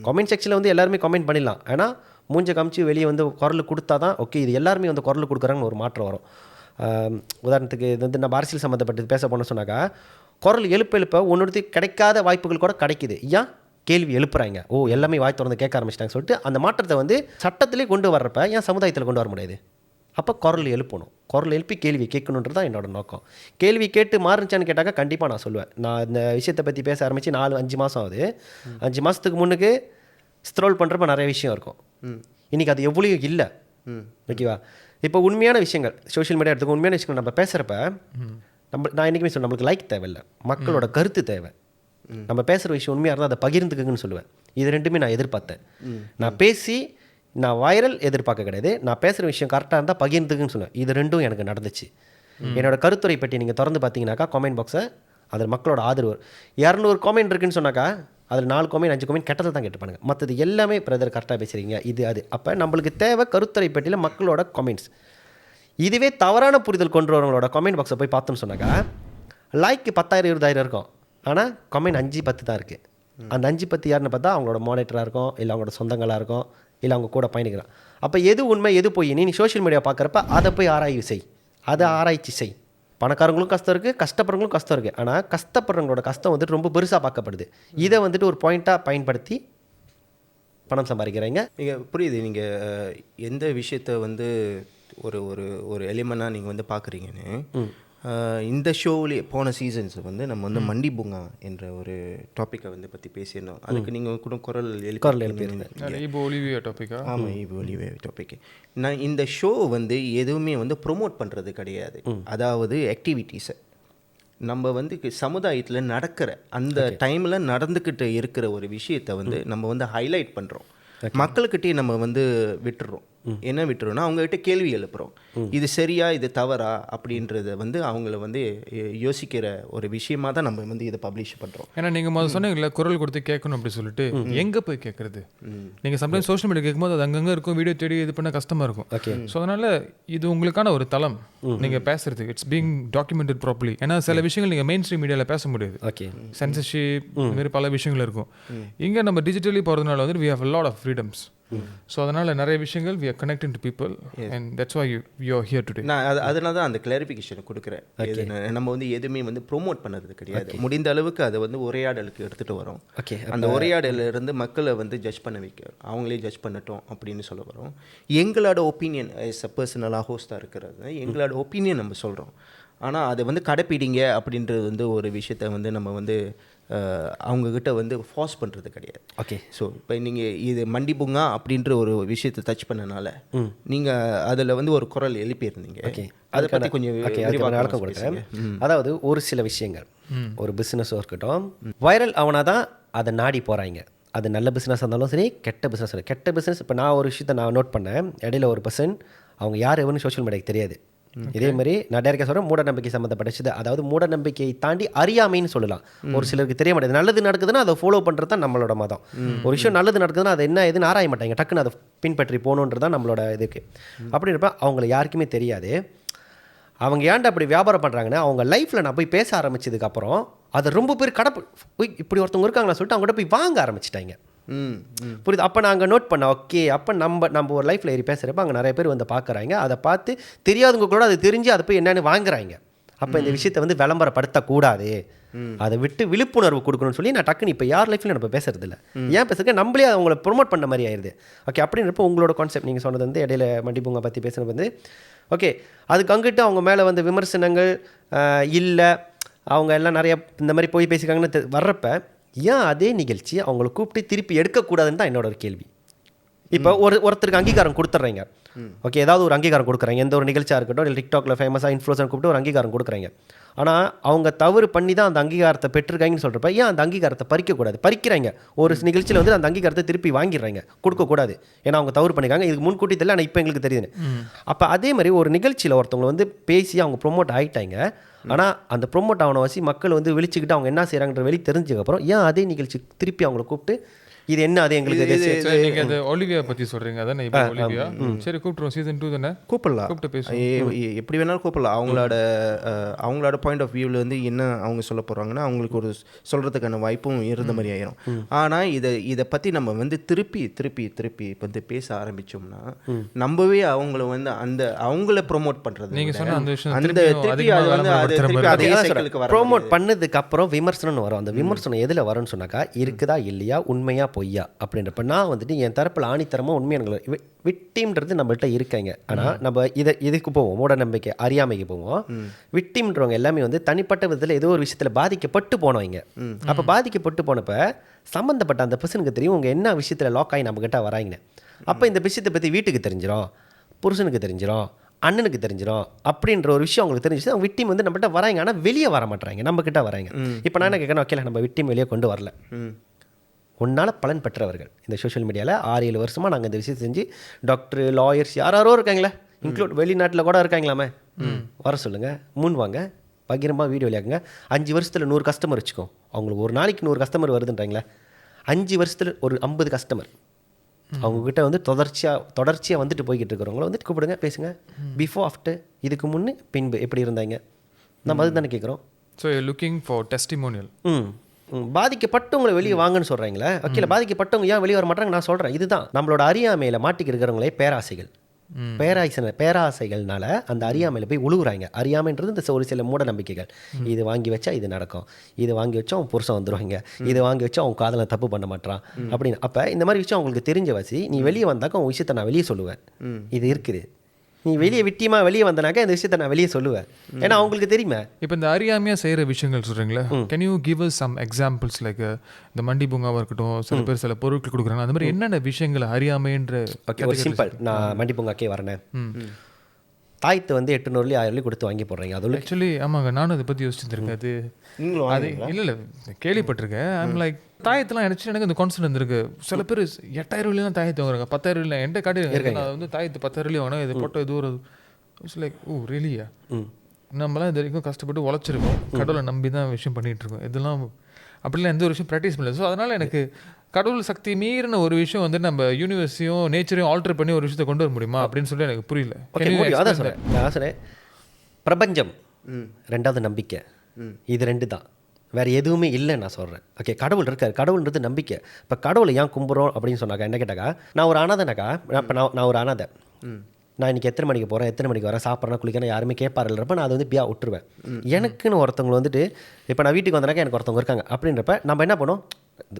கமெண்ட் செக்ஷனில் வந்து எல்லாருமே கமெண்ட் பண்ணிடலாம். ஏன்னா மூஞ்ச காமிச்சு வெளியே வந்து குரல் கொடுத்தா தான் ஓகே இது எல்லாருமே வந்து குரல் கொடுக்குறாங்கன்னு ஒரு மாற்றம் வரும். உதாரணத்துக்கு இது வந்து நம்ம அரசியல் சம்மந்தப்பட்டது பேச போன சொன்னாக்கா குரல் எழுப்ப ஒன்னொருத்தி கிடைக்காத வாய்ப்புகள் கூட கிடைக்குது. ஏன் கேள்வி எழுப்புறாங்க, எல்லாமே வாய் திறந்து கேட்க ஆரம்பிச்சிட்டாங்க சொல்லிட்டு அந்த மாற்றத்தை வந்து சட்டத்திலே கொண்டு வர்றப்ப ஏன் சமுதாயத்தில் கொண்டு வர முடியாது? அப்போ குரல் எழுப்பணும், குரல் எழுப்பி கேள்வி கேட்கணுன்றது தான் என்னோட நோக்கம். கேள்வி கேட்டு மாறுச்சான்னு கேட்டாக்கா கண்டிப்பாக நான் சொல்லுவேன். நான் இந்த விஷயத்தை பற்றி பேச ஆரம்பித்து 4-5 மாதம் ஆகுது. 5 மாதத்துக்கு முன்னுக்கு ஸ்க்ரோல் பண்ணுறப்ப நிறைய விஷயம் இருக்கும். இன்றைக்கி அது எவ்வளோ இல்லை. ஓகேவா, இப்போ உண்மையான விஷயங்கள் சோஷியல் மீடியா எடுத்துக்க உண்மையான விஷயங்கள் நம்ம பேசுகிறப்ப நான் என்றைக்குமே சொல்லுவேன், நம்மளுக்கு லைக் தேவையில்லை, மக்களோட கருத்து தேவை. நம்ம பேசுகிற விஷயம் உண்மையாக இருந்தால் அதை பகிர்ந்துக்குன்னு சொல்லுவேன். இது ரெண்டுமே நான் எதிர்பார்த்தேன். நான் வைரல் எதிர்பார்க்க கிடையாது, நான் பேசுகிற விஷயம் கரெக்டாக இருந்தால் பகிர்ந்துக்குன்னு சொல்லுவேன். இது ரெண்டும் எனக்கு நடந்துச்சு. என்னோட கருத்துரை பற்றி நீங்கள் திறந்து பார்த்தீங்கன்னாக்கா கமெண்ட் பாக்ஸை அதில் மக்களோட ஆதரவு 200 காமெண்ட் இருக்குன்னு சொன்னாக்கா அதில் 4 காமெண்ட் 5 காமெண்ட் கெட்டதை தான் கேட்டுப்பானுங்க. மற்றது எல்லாமே பிரதர் கரெக்டாக பேசுகிறீங்க இது அது. அப்போ நம்மளுக்கு தேவை கருத்துரை பற்றியில் மக்களோட கமெண்ட்ஸ். இதுவே தவறான புரிதல் கொண்டு வரவங்களோட கமெண்ட் பாக்ஸை போய் பார்த்தோம்னு சொன்னாக்கா லைக்கு 10,000-20,000 இருக்கும், ஆனால் கமெண்ட் 5-10 தான் இருக்குது. அந்த 5-10 யாருன்னு பார்த்தா அவங்களோட மானிட்டராக இருக்கும், இல்லை அவங்களோட சொந்தங்களாக இருக்கும், இல்லை அவங்க கூட பயணிக்கிறான். அப்போ எது உண்மை எது போய் நீ சோஷியல் மீடியா பார்க்குறப்ப அதை போய் ஆராய்ச்சி செய். பணக்காரங்களும் கஷ்டம் இருக்குது, கஷ்டப்படுறவங்களும் கஷ்டம் இருக்குது. ஆனால் கஷ்டப்படுறவங்களோட கஷ்டம் வந்துட்டு ரொம்ப பெருசாக பார்க்கப்படுது. இதை வந்துட்டு ஒரு பாயிண்ட்டாக பயன்படுத்தி பணம் சம்பாதிக்கிறீங்க. நீங்கள் புரியுது, நீங்கள் எந்த விஷயத்தை வந்து ஒரு ஒரு ஒரு எலிமெண்டாக நீங்கள் வந்து பார்க்குறீங்கன்னு, இந்த ஷோவிலே போன சீசன்ஸ் வந்து நம்ம வந்து மண்டி பூங்கா என்ற ஒரு டாப்பிக்கை வந்து பற்றி பேசியிருந்தோம். அதுக்கு நீங்கள் கூட குரல் எழுப்பியிருந்தீங்க. இப்போ ஒலிவியா டாப்பிக்கா? ஆமாம், இப்போ ஒலிவியா டாபிக். நான் இந்த ஷோ வந்து எதுவுமே வந்து ப்ரொமோட் பண்ணுறது கிடையாது. அதாவது ஆக்டிவிட்டீஸை நம்ம வந்து சமுதாயத்தில் நடக்கிற அந்த டைமில் நடந்துக்கிட்டு இருக்கிற ஒரு விஷயத்தை வந்து நம்ம வந்து ஹைலைட் பண்ணுறோம். மக்கள்கிட்டே நம்ம வந்து விட்டுறோம். என்ன விட்டுறோம்னா அவங்ககிட்ட கேள்வி எழுப்புறோம். இது சரியா இது தவறா அப்படின்றத வந்து அவங்கள வந்து யோசிக்கிற ஒரு விஷயமா தான் நம்ம வந்து இதை பப்ளிஷ் பண்ணுறோம். ஏன்னா நீங்கள் முதல்ல சொன்னீங்கல்ல குரல் கொடுத்து கேட்கணும் அப்படி சொல்லிட்டு, எங்கே போய் கேட்குறது? நீங்கள் சம்டைம்ஸ் சோஷியல் மீடியா கேட்கும்போது அது அங்கங்கே இருக்கும், வீடியோ தேடி இது பண்ண கஷ்டமாக இருக்கும். ஸோ அதனால் இது உங்களுக்கான ஒரு தளம் நீங்கள் பேசுறதுக்கு. It's being documented properly. ஏன்னா சில விஷயங்கள் நீங்கள் மெயின் ஸ்ட்ரீம் மீடியாவில் பேச முடியாது. சென்சர்ஷிப் இந்த மாதிரி பல விஷயங்கள் இருக்கும். இங்கே நம்ம டிஜிட்டலி போகிறதுனால வந்து we have a lot of freedoms. So அதனால் நிறைய விஷயங்கள் we are connecting to people and that's why you are here today. நான் அதனால தான் அந்த கிளாரிஃபிகேஷன் கொடுக்குறேன். நம்ம வந்து எதுவுமே வந்து ப்ரோமோட் பண்ணது கிடையாது. முடிந்த அளவுக்கு அதை வந்து உரையாடலுக்கு எடுத்துகிட்டு வரோம். அந்த உரையாடலிருந்து மக்களை வந்து ஜட்ஜ் பண்ண வைக்க, அவங்களே ஜட்ஜ் பண்ணட்டும் அப்படின்னு சொல்ல வரோம். எங்களோட ஒப்பீனியன் எஸ் அ பர்சனலாக ஹோஸ்ட்டாக இருக்கிறது எங்களோட ஒப்பீனியன் நம்ம சொல்கிறோம். ஆனால் அதை வந்து கடைப்பிடிங்க அப்படின்றது வந்து ஒரு விஷயத்தை வந்து நம்ம வந்து அவங்கக்கிட்ட வந்து ஃபார்ஸ் பண்ணுறது கிடையாது. ஸோ இப்போ நீங்கள் இது மண்டி பூங்கா அப்படின்ற ஒரு விஷயத்தை டச் பண்ணனால நீங்கள் அதில் வந்து ஒரு குரல் எழுப்பியிருந்தீங்க. அதை பற்றி கொஞ்சம் விளக்கம் கொடுக்குறேன். அதாவது ஒரு சில விஷயங்கள், ஒரு பிஸ்னஸாக இருக்கட்டும், வைரல் அவனா தான் அதை நாடி போகிறாங்க. அது நல்ல பிஸ்னஸாக இருந்தாலும் சரி, கெட்ட பிஸ்னஸ். கெட்ட பிஸ்னஸ் இப்போ நான் ஒரு விஷயத்தை நான் நோட் பண்ணேன். இடையில ஒரு பர்சன், அவங்க யார் எவனு சோஷியல் மீடியாவுக்கு தெரியாது. இதே மாதிரி நான் டேரக்டாக சொல்கிறேன், மூட நம்பிக்கை சம்மந்தப்பட்டது. அதாவது மூட நம்பிக்கையை தாண்டி அறியாமைன்னு சொல்லலாம். ஒரு சிலருக்கு தெரிய மாட்டேது. நல்லது நடக்குதுன்னா அதை ஃபாலோ பண்ணுறது தான் நம்மளோட மதம். ஒரு விஷயம் நல்லது நடக்குதுன்னா அது என்ன எதுன்னு ஆராய மாட்டாங்க, டக்குன்னு அதை பின்பற்றி போகணுன்றது தான் நம்மளோட இதுக்கு. அப்படின்றப்ப அவங்கள யாருக்குமே தெரியாது. அவங்க ஏன்டா அப்படி வியாபாரம் பண்ணுறாங்கன்னா, அவங்க லைஃப்பில் நான் போய் பேச ஆரம்பிச்சதுக்கப்புறம் அதை ரொம்ப பேர் போய் இப்படி ஒருத்தவங்க இருக்காங்களா சொல்லிட்டு அவங்ககிட்ட போய் வாங்க ஆரம்பிச்சிட்டாங்க. புரியுது? அப்போ நாங்கள் நோட் பண்ணோம், ஓகே அப்போ நம்ம ஒரு லைஃப்பில் ஏறி பேசுகிறப்ப அங்கே நிறைய பேர் வந்து பார்க்குறாங்க. அதை பார்த்து தெரியாதவங்க கூட அதை தெரிஞ்சு அதை போய் என்னென்னு வாங்குறாங்க. அப்போ இந்த விஷயத்தை வந்து விளம்பரப்படுத்தக்கூடாது, அதை விட்டு விழிப்புணர்வு கொடுக்கணும்னு சொல்லி நான் டக்குன்னு இப்போ யார் லைஃப்லையும் நம்ம பேசுறது இல்லை. ஏன் பேசுறது, நம்மளே அவங்கள ப்ரொமோட் பண்ண மாதிரி ஆயிடுது. ஓகே, அப்படின்றப்போ உங்களோட கான்செப்ட் நீங்கள் சொன்னது வந்து இடையில மண்டிபூங்கா பற்றி பேசுகிறது வந்து ஓகே, அதுக்கு அங்கிட்டு அவங்க மேலே வந்து விமர்சனங்கள் இல்லை, அவங்க எல்லாம் நிறைய இந்த மாதிரி போய் பேசிக்காங்கன்னு வர்றப்ப ஏன் அதே நிகழ்ச்சி அவங்கள கூப்பிட்டு திருப்பி எடுக்கக்கூடாதுன்னு தான் என்னோட ஒரு கேள்வி. இப்போ ஒருத்தருக்கு அங்கீகாரம் கொடுத்துட்றீங்க, ஓகே, ஏதாவது ஒரு அங்கீகாரம் கொடுக்குறாங்க, எந்த ஒரு நிகழ்ச்சியாக இருக்கட்டும், இல்லை டிக்டாக்ல ஃபேமஸாக இன்ஃப்ளூன்சர் கூப்பிட்டு ஒரு அங்கீகாரம் கொடுக்குறாங்க. ஆனால் அவங்க தவறு பண்ணி தான் அந்த அங்கீகாரத்தை பெற்றிருக்காங்கன்னு சொல்கிறப்ப ஏன் அந்த அங்கீகாரத்தை பறிக்கக்கூடாது? பறிக்கிறாங்க. ஒரு நிகழ்ச்சியில் வந்து அந்த அங்கீகாரத்தை திருப்பி வாங்கிடுறாங்க, கொடுக்கக்கூடாது. ஏன்னா அவங்க தவறு பண்ணிக்காங்க, இதுக்கு முன்கூட்டி தெரியல, ஆனால் இப்போ எங்களுக்கு தெரியுதுன்னு. அப்போ அதே மாதிரி ஒரு நிகழ்ச்சியில் ஒருத்தவங்க வந்து பேசி அவங்க ப்ரொமோட் ஆகிட்டாங்க. ஆனால் அந்த ப்ரொமோட் ஆன வசி மக்கள் வந்து விழிச்சுக்கிட்டு அவங்க என்ன செய்கிறாங்கன்ற வெளி தெரிஞ்சதுக்கப்புறம் ஏன் அதே நிகழ்ச்சி திருப்பி அவங்கள கூப்பிட்டு இது என்ன அது எங்களுக்கு நீங்கள் அது ஒலிவியா பற்றி சொல்கிறீங்க அதானே? இப்போ ஒலிவியா சரி கூப்பிட்றோம், சீசன் 2 தானே, கூப்பிடலாம், கூப்பிட்டு பேசுவோம், எப்படி வேணாலும் கூப்பிடலாம். அவங்களோட பாயிண்ட் ஆஃப் வியூவில் வந்து என்ன அவங்க சொல்ல போகிறாங்கன்னா அவங்களுக்கு ஒரு சொல்கிறதுக்கான வாய்ப்பும் இருந்த மாதிரி ஆயிரும். ஆனால் இதை பற்றி நம்ம வந்து திருப்பி திருப்பி திருப்பி வந்து பேச ஆரம்பித்தோம்னா நம்பவே அவங்கள வந்து அவங்கள ப்ரொமோட் பண்ணுறது, நீங்கள் சொன்ன அந்த விஷயம் அந்த திருப்பி அது வந்து அது திருப்பி அதே சைக்கிளுக்கு வர ப்ரோமோட் பண்ணதுக்கு அப்புறம் விமர்சனம்னு வரும். அந்த விமர்சனம் எதில் வரும்னு சொன்னாக்கா, இருக்குதா இல்லையா, உண்மையா பொய்யா அப்படின்றப்ப நான் வந்துட்டு என் தரப்பில் ஆணித்தரமாக உண்மையான விக்டிம்ன்றது நம்மள்கிட்ட இருக்காங்க. ஆனால் நம்ம இதுக்கு போவோம், மூட நம்பிக்கை அறியாமைக்கு போவோம். விக்டிம்ன்றவங்க எல்லாமே வந்து தனிப்பட்ட விதத்தில் ஏதோ ஒரு விஷயத்தில் பாதிக்கப்பட்டு போனவங்க. அப்போ பாதிக்கப்பட்டு போனப்போ சம்மந்தப்பட்ட அந்த பர்சனுக்கு தெரியும் உங்கள் என்ன விஷயத்தில் லாக் ஆகி நம்மக்கிட்ட வராங்கன்னு. அப்போ இந்த விஷயத்தை பற்றி வீட்டுக்கு தெரிஞ்சிடும், புருஷனுக்கு தெரிஞ்சிடும், அண்ணனுக்கு தெரிஞ்சிடும் அப்படின்ற ஒரு விஷயம் அவங்களுக்கு தெரிஞ்சிச்சு. அவங்க விக்டிம் வந்து நம்மகிட்ட வராங்க, ஆனால் வெளியே வர மாட்டாங்க, நம்மக்கிட்ட வராங்க. இப்போ நான் என்ன கேட்கணும், ஓகே நம்ம விக்டிம் வெளியே கொண்டு வரல, உன்னால் பலன் பெற்றவர்கள் இந்த சோஷியல் மீடியாவில் 6-7 வருஷமாக நாங்கள் இந்த விஷயத்தை செஞ்சு டாக்டர், லாயர்ஸ் யாரோ இருக்காங்களே, இன்க்ளூட் வெளிநாட்டில் கூட இருக்காங்களாமே, வர சொல்லுங்கள், முன் வாங்க, பகிரமாக வீடியோ விளையாக்குங்க. 5 வருஷத்தில் 100 கஸ்டமர் வச்சுக்கோம். அவங்களுக்கு ஒரு நாளைக்கு 100 கஸ்டமர் வருதுன்றாங்களே, 5 வருஷத்தில் ஒரு 50 கஸ்டமர் அவங்கக்கிட்ட வந்து தொடர்ச்சியாக வந்துட்டு போய்கிட்டு இருக்கிறவங்கள வந்து கூப்பிடுங்க, பேசுங்க. பிஃபோர் ஆஃப்டர், இதுக்கு முன்னே பின்பு எப்படி இருந்தாங்க, நம்ம அது தானே கேட்குறோம். So looking for testimonial. பாதிக்கப்பட்டவங்களை வெளியே வாங்கன்னு சொல்கிறீங்களே, ஓகே, பாதிக்கப்பட்டவங்க ஏன் வெளியே வர மாட்டாங்க? நான் சொல்கிறேன், இதுதான் நம்மளோட அறியாமையில் மாட்டிக்கு இருக்கிறவங்களே பேராசைகள். பேராசைகள்னால அந்த அறியாமையில் போய் உழுவுறாங்க. அறியாமைன்றது இந்த ஒரு சில மூட நம்பிக்கைகள். இது வாங்கி வச்சா இது நடக்கும், இது வாங்கி வச்சா அவன் புருஷன் வந்துடுவாங்க, இது வாங்கி வச்சா அவன் காதலை தப்பு பண்ண மாட்டான் அப்படின்னு. அப்போ இந்த மாதிரி விஷயம் அவங்களுக்கு தெரிஞ்ச வச்சு நீ வெளியே வந்தாக்க உன் விஷயத்தை நான் வெளியே சொல்லுவேன், இது இருக்குது, நீ வெளியே வெளியே வந்தனாக்கா இந்த விஷயத்த நான் வெளியே சொல்லுவேன். ஏன்னா அவங்களுக்கு தெரியுமே. இப்போ இந்த அறியாமையாக செய்கிற விஷயங்கள் சொல்கிறீங்களா, can you give us some examples like இந்த மண்டி பூங்காவாக இருக்கட்டும், சில பேர் சில பொருட்கள் கொடுக்குறாங்க, அந்த மாதிரி என்னென்ன விஷயங்கள் அறியாமைன்ற. ஓகே, ஒரு சிம்பிள், நான் மண்டி பூங்காக்கே வரேன். தாயத்தை வந்து 800 1000 கொடுத்து வாங்கி போடுறீங்க. அது ஆக்சுவலி ஆமாங்க, நானும் அதை பற்றி யோசிச்சுருக்கேன். அது நீங்களும் அது இல்லை கேள்விப்பட்டிருக்கேன். ஐம் லைக் தாயத்தெல்லாம் எனக்கு இந்த கான்செப்ட் இருந்திருக்கு. சில பேர் 8000 தாயத்தை வாங்குறாங்க, 10,000 என்கிட்ட காட்டி நான் வந்து தாயத்து 10,000 வாங்கினா இது போட்டோ இது ஒரு லைக் ஓ ரியலியா. நம்மளாம் இது வரைக்கும் கஷ்டப்பட்டு உழைச்சிருக்கோம், கடவுளை நம்பி தான் விஷயம் பண்ணிகிட்டு இருக்கோம். இதெல்லாம் அப்படிலாம் எந்த ஒரு விஷயம் ப்ராக்டிஸ் பண்ணல. ஸோ அதனால் எனக்கு கடவுள் சக்தி மீறின ஒரு விஷயம் வந்து நம்ம யூனிவர்ஸையும் நேச்சரையும் ஆல்டர் பண்ணி ஒரு விஷயத்தை கொண்டு வர முடியுமா அப்படின்னு சொல்லி எனக்கு புரியல. அதான் சொன்னேன், பிரபஞ்சம் ரெண்டாவது நம்பிக்கை, இது 2 தான், வேறு எதுவுமே இல்லைன்னு நான் சொல்கிறேன். ஓகே, கடவுள் இருக்கார், கடவுள்ன்றது நம்பிக்கை. இப்போ கடவுளை ஏன் கும்புறோம் அப்படின்னு சொன்னாக்கா என்ன கேட்டாக்கா, நான் ஒரு அனாதைனாக்கா, இப்போ நான் ஒரு அனாதை, நான் இன்றைக்கி எத்தனை மணிக்கு போகிறேன், எத்தனை மணிக்கு வரேன், சாப்பிட்றேன், குளிக்கிறேன், யாருமே கேட்பாருன்றப்ப நான் அதை வந்து பியா விட்டுருவேன். எனக்குன்னு ஒருத்தவங்க வந்துட்டு இப்போ நான் வீட்டுக்கு வந்தனாக்கா எனக்கு ஒருத்தவங்க இருக்காங்க அப்படின்றப்ப நம்ம என்ன பண்ணுவோம்,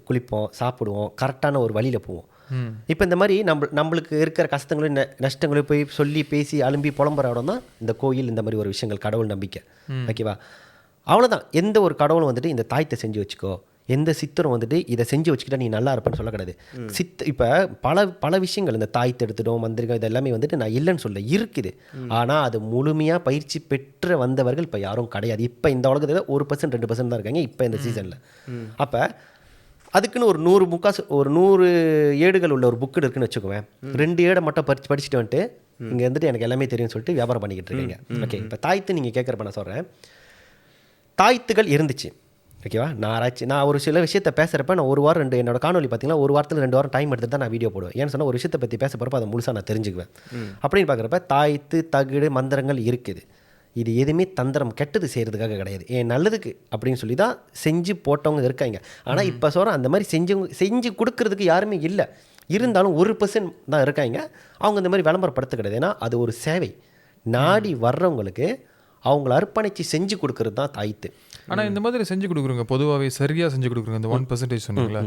குளிப்போம், சாப்பிடுவோம், கரெக்டான ஒரு வழியில் போவோம். இப்போ இந்த மாதிரி நம்மளுக்கு இருக்கிற கஷ்டங்களையும் நஷ்டங்களையும் போய் சொல்லி பேசி அலும்பி புலம்புற இடம் தான் இந்த கோயில், இந்த மாதிரி ஒரு விஷயங்கள், கடவுள் நம்பிக்கை. ஓகேவா, அவ்வளோதான். எந்த ஒரு கடவுளும் வந்துட்டு இந்த தாயத்தை செஞ்சு வச்சுக்கோ, எந்த சித்தரும் வந்துட்டு இதை செஞ்சு வச்சுக்கிட்டா நீ நல்லா இருப்பேன்னு சொல்ல கிடையாது. இப்போ பல விஷயங்கள், இந்த தாயத்தை எடுத்துட்டோம், மந்திரிகம், இது எல்லாமே வந்துட்டு நான் இல்லைன்னு சொல்ல இருக்குது. ஆனால் அது முழுமையாக பயிற்சி பெற்று வந்தவர்கள் இப்போ யாரும் கிடையாது. இப்போ இந்த உலகத்தில் 1% 2% தான் இருக்காங்க இப்போ இந்த சீசனில். அப்போ அதுக்குன்னு ஒரு 100 ஏடுகள் உள்ள ஒரு புக்கு இருக்குன்னு வச்சுக்குவேன். 2 ஏடை மட்டும் படிச்சுட்டு வந்துட்டு இங்கே வந்துட்டு எனக்கு எல்லாமே தெரியும்னு சொல்லிட்டு வியாபாரம் பண்ணிக்கிட்டு இருக்கீங்க. ஓகே, இப்போ தாயத்து நீங்கள் கேட்குறப்ப நான் சொல்கிறேன், தாயத்துகள் இருந்துச்சு. ஓகேவா, நான் ஒரு சில விஷயத்தை பேசுகிறப்ப நான் 1 வாரம் 2 என்னோட காணொலி பார்த்தீங்கன்னா 1 வாரத்தில் 2 வாரம் டைம் எடுத்து தான் நான் வீடியோ போடுவேன். ஏன்னு சொன்னால் ஒரு விஷயத்தை பற்றி பேச போகிறப்ப அதை முழுசாக நான் தெரிஞ்சுக்குவேன். அப்படின்னு பார்க்குறப்ப தாயத்து தகுடு மந்திரங்கள் இருக்குது. இது எதுவுமே தந்திரம் கெட்டது செய்கிறதுக்காக கிடையாது, ஏன் நல்லதுக்கு அப்படின்னு சொல்லி தான் செஞ்சு போட்டவங்க இருக்காங்க. ஆனால் இப்போ சொல்கிறேன், அந்த மாதிரி செஞ்சு கொடுக்கறதுக்கு யாருமே இல்லை. இருந்தாலும் 1% தான் இருக்காங்க. அவங்க இந்த மாதிரி விளம்பரப்படுத்த கிடையாது. ஏன்னா அது ஒரு சேவை. நாடி வர்றவங்களுக்கு அவங்கள அர்ப்பணித்து செஞ்சு கொடுக்கறது தான் தாயத்து. ஆனால் இந்த மாதிரி செஞ்சு கொடுக்குறோங்க, பொதுவாகவே சரியாக செஞ்சு கொடுக்குறோங்க. இந்த 1% சொன்னீங்களா,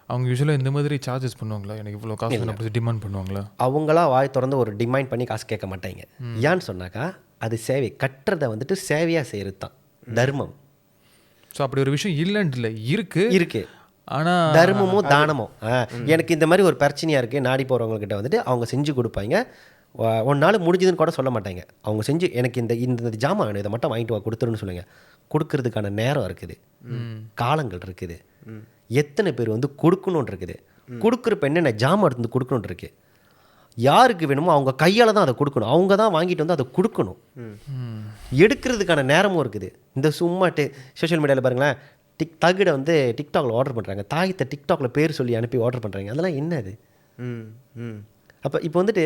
அவங்க யூஸ்வலாக இந்த மாதிரி சார்ஜஸ் பண்ணுவாங்களா, எனக்கு இவ்வளோ காசு அப்படி டிமாண்ட் பண்ணுவாங்களா? அவங்களா வாய் திறந்து ஒரு டிமாண்ட் பண்ணி காசு கேட்க மாட்டாங்க. ஏன்னு சொன்னாக்கா அது சேவை, கட்டுறதை வந்துட்டு சேவையாக செய்கிறது தான் தர்மம். ஸோ அப்படி ஒரு விஷயம் இல்லைன்னு இல்லை, இருக்கு. ஆனால் தர்மமும் தானமும் எனக்கு இந்த மாதிரி ஒரு பிரச்சனையாக இருக்குது நாடி போகிறவங்கக்கிட்ட வந்துட்டு அவங்க செஞ்சு கொடுப்பாங்க. 1 நாள் முடிஞ்சதுன்னு கூட சொல்ல மாட்டாங்க. அவங்க செஞ்சு எனக்கு இந்த ஜாமான் இதை மட்டும் வாங்கிட்டு வா கொடுத்துருன்னு சொல்லுங்கள். கொடுக்கறதுக்கான நேரம் இருக்குது, காலங்கள் இருக்குது, எத்தனை பேர் வந்து கொடுக்கணுன்னு இருக்குது, கொடுக்குறப்ப என்னென்ன ஜாமான் எடுத்து கொடுக்கணுன்னு இருக்குது, யாருக்கு வேணுமோ அவங்க கையால் தான் அதை கொடுக்கணும், அவங்க தான் வாங்கிட்டு வந்து அதை கொடுக்கணும். எடுக்கிறதுக்கான நேரமும் இருக்குது. இந்த சும்மாட்டு சோஷியல் மீடியாவில் பாருங்களேன், தகுடை வந்து டிக்டாக்ல ஆர்டர் பண்ணுறாங்க, தாயத்தை டிக்டாக்ல பேர் சொல்லி அனுப்பி ஆர்டர் பண்ணுறாங்க. அதெல்லாம் என்னது? அப்போ இப்போ வந்துட்டு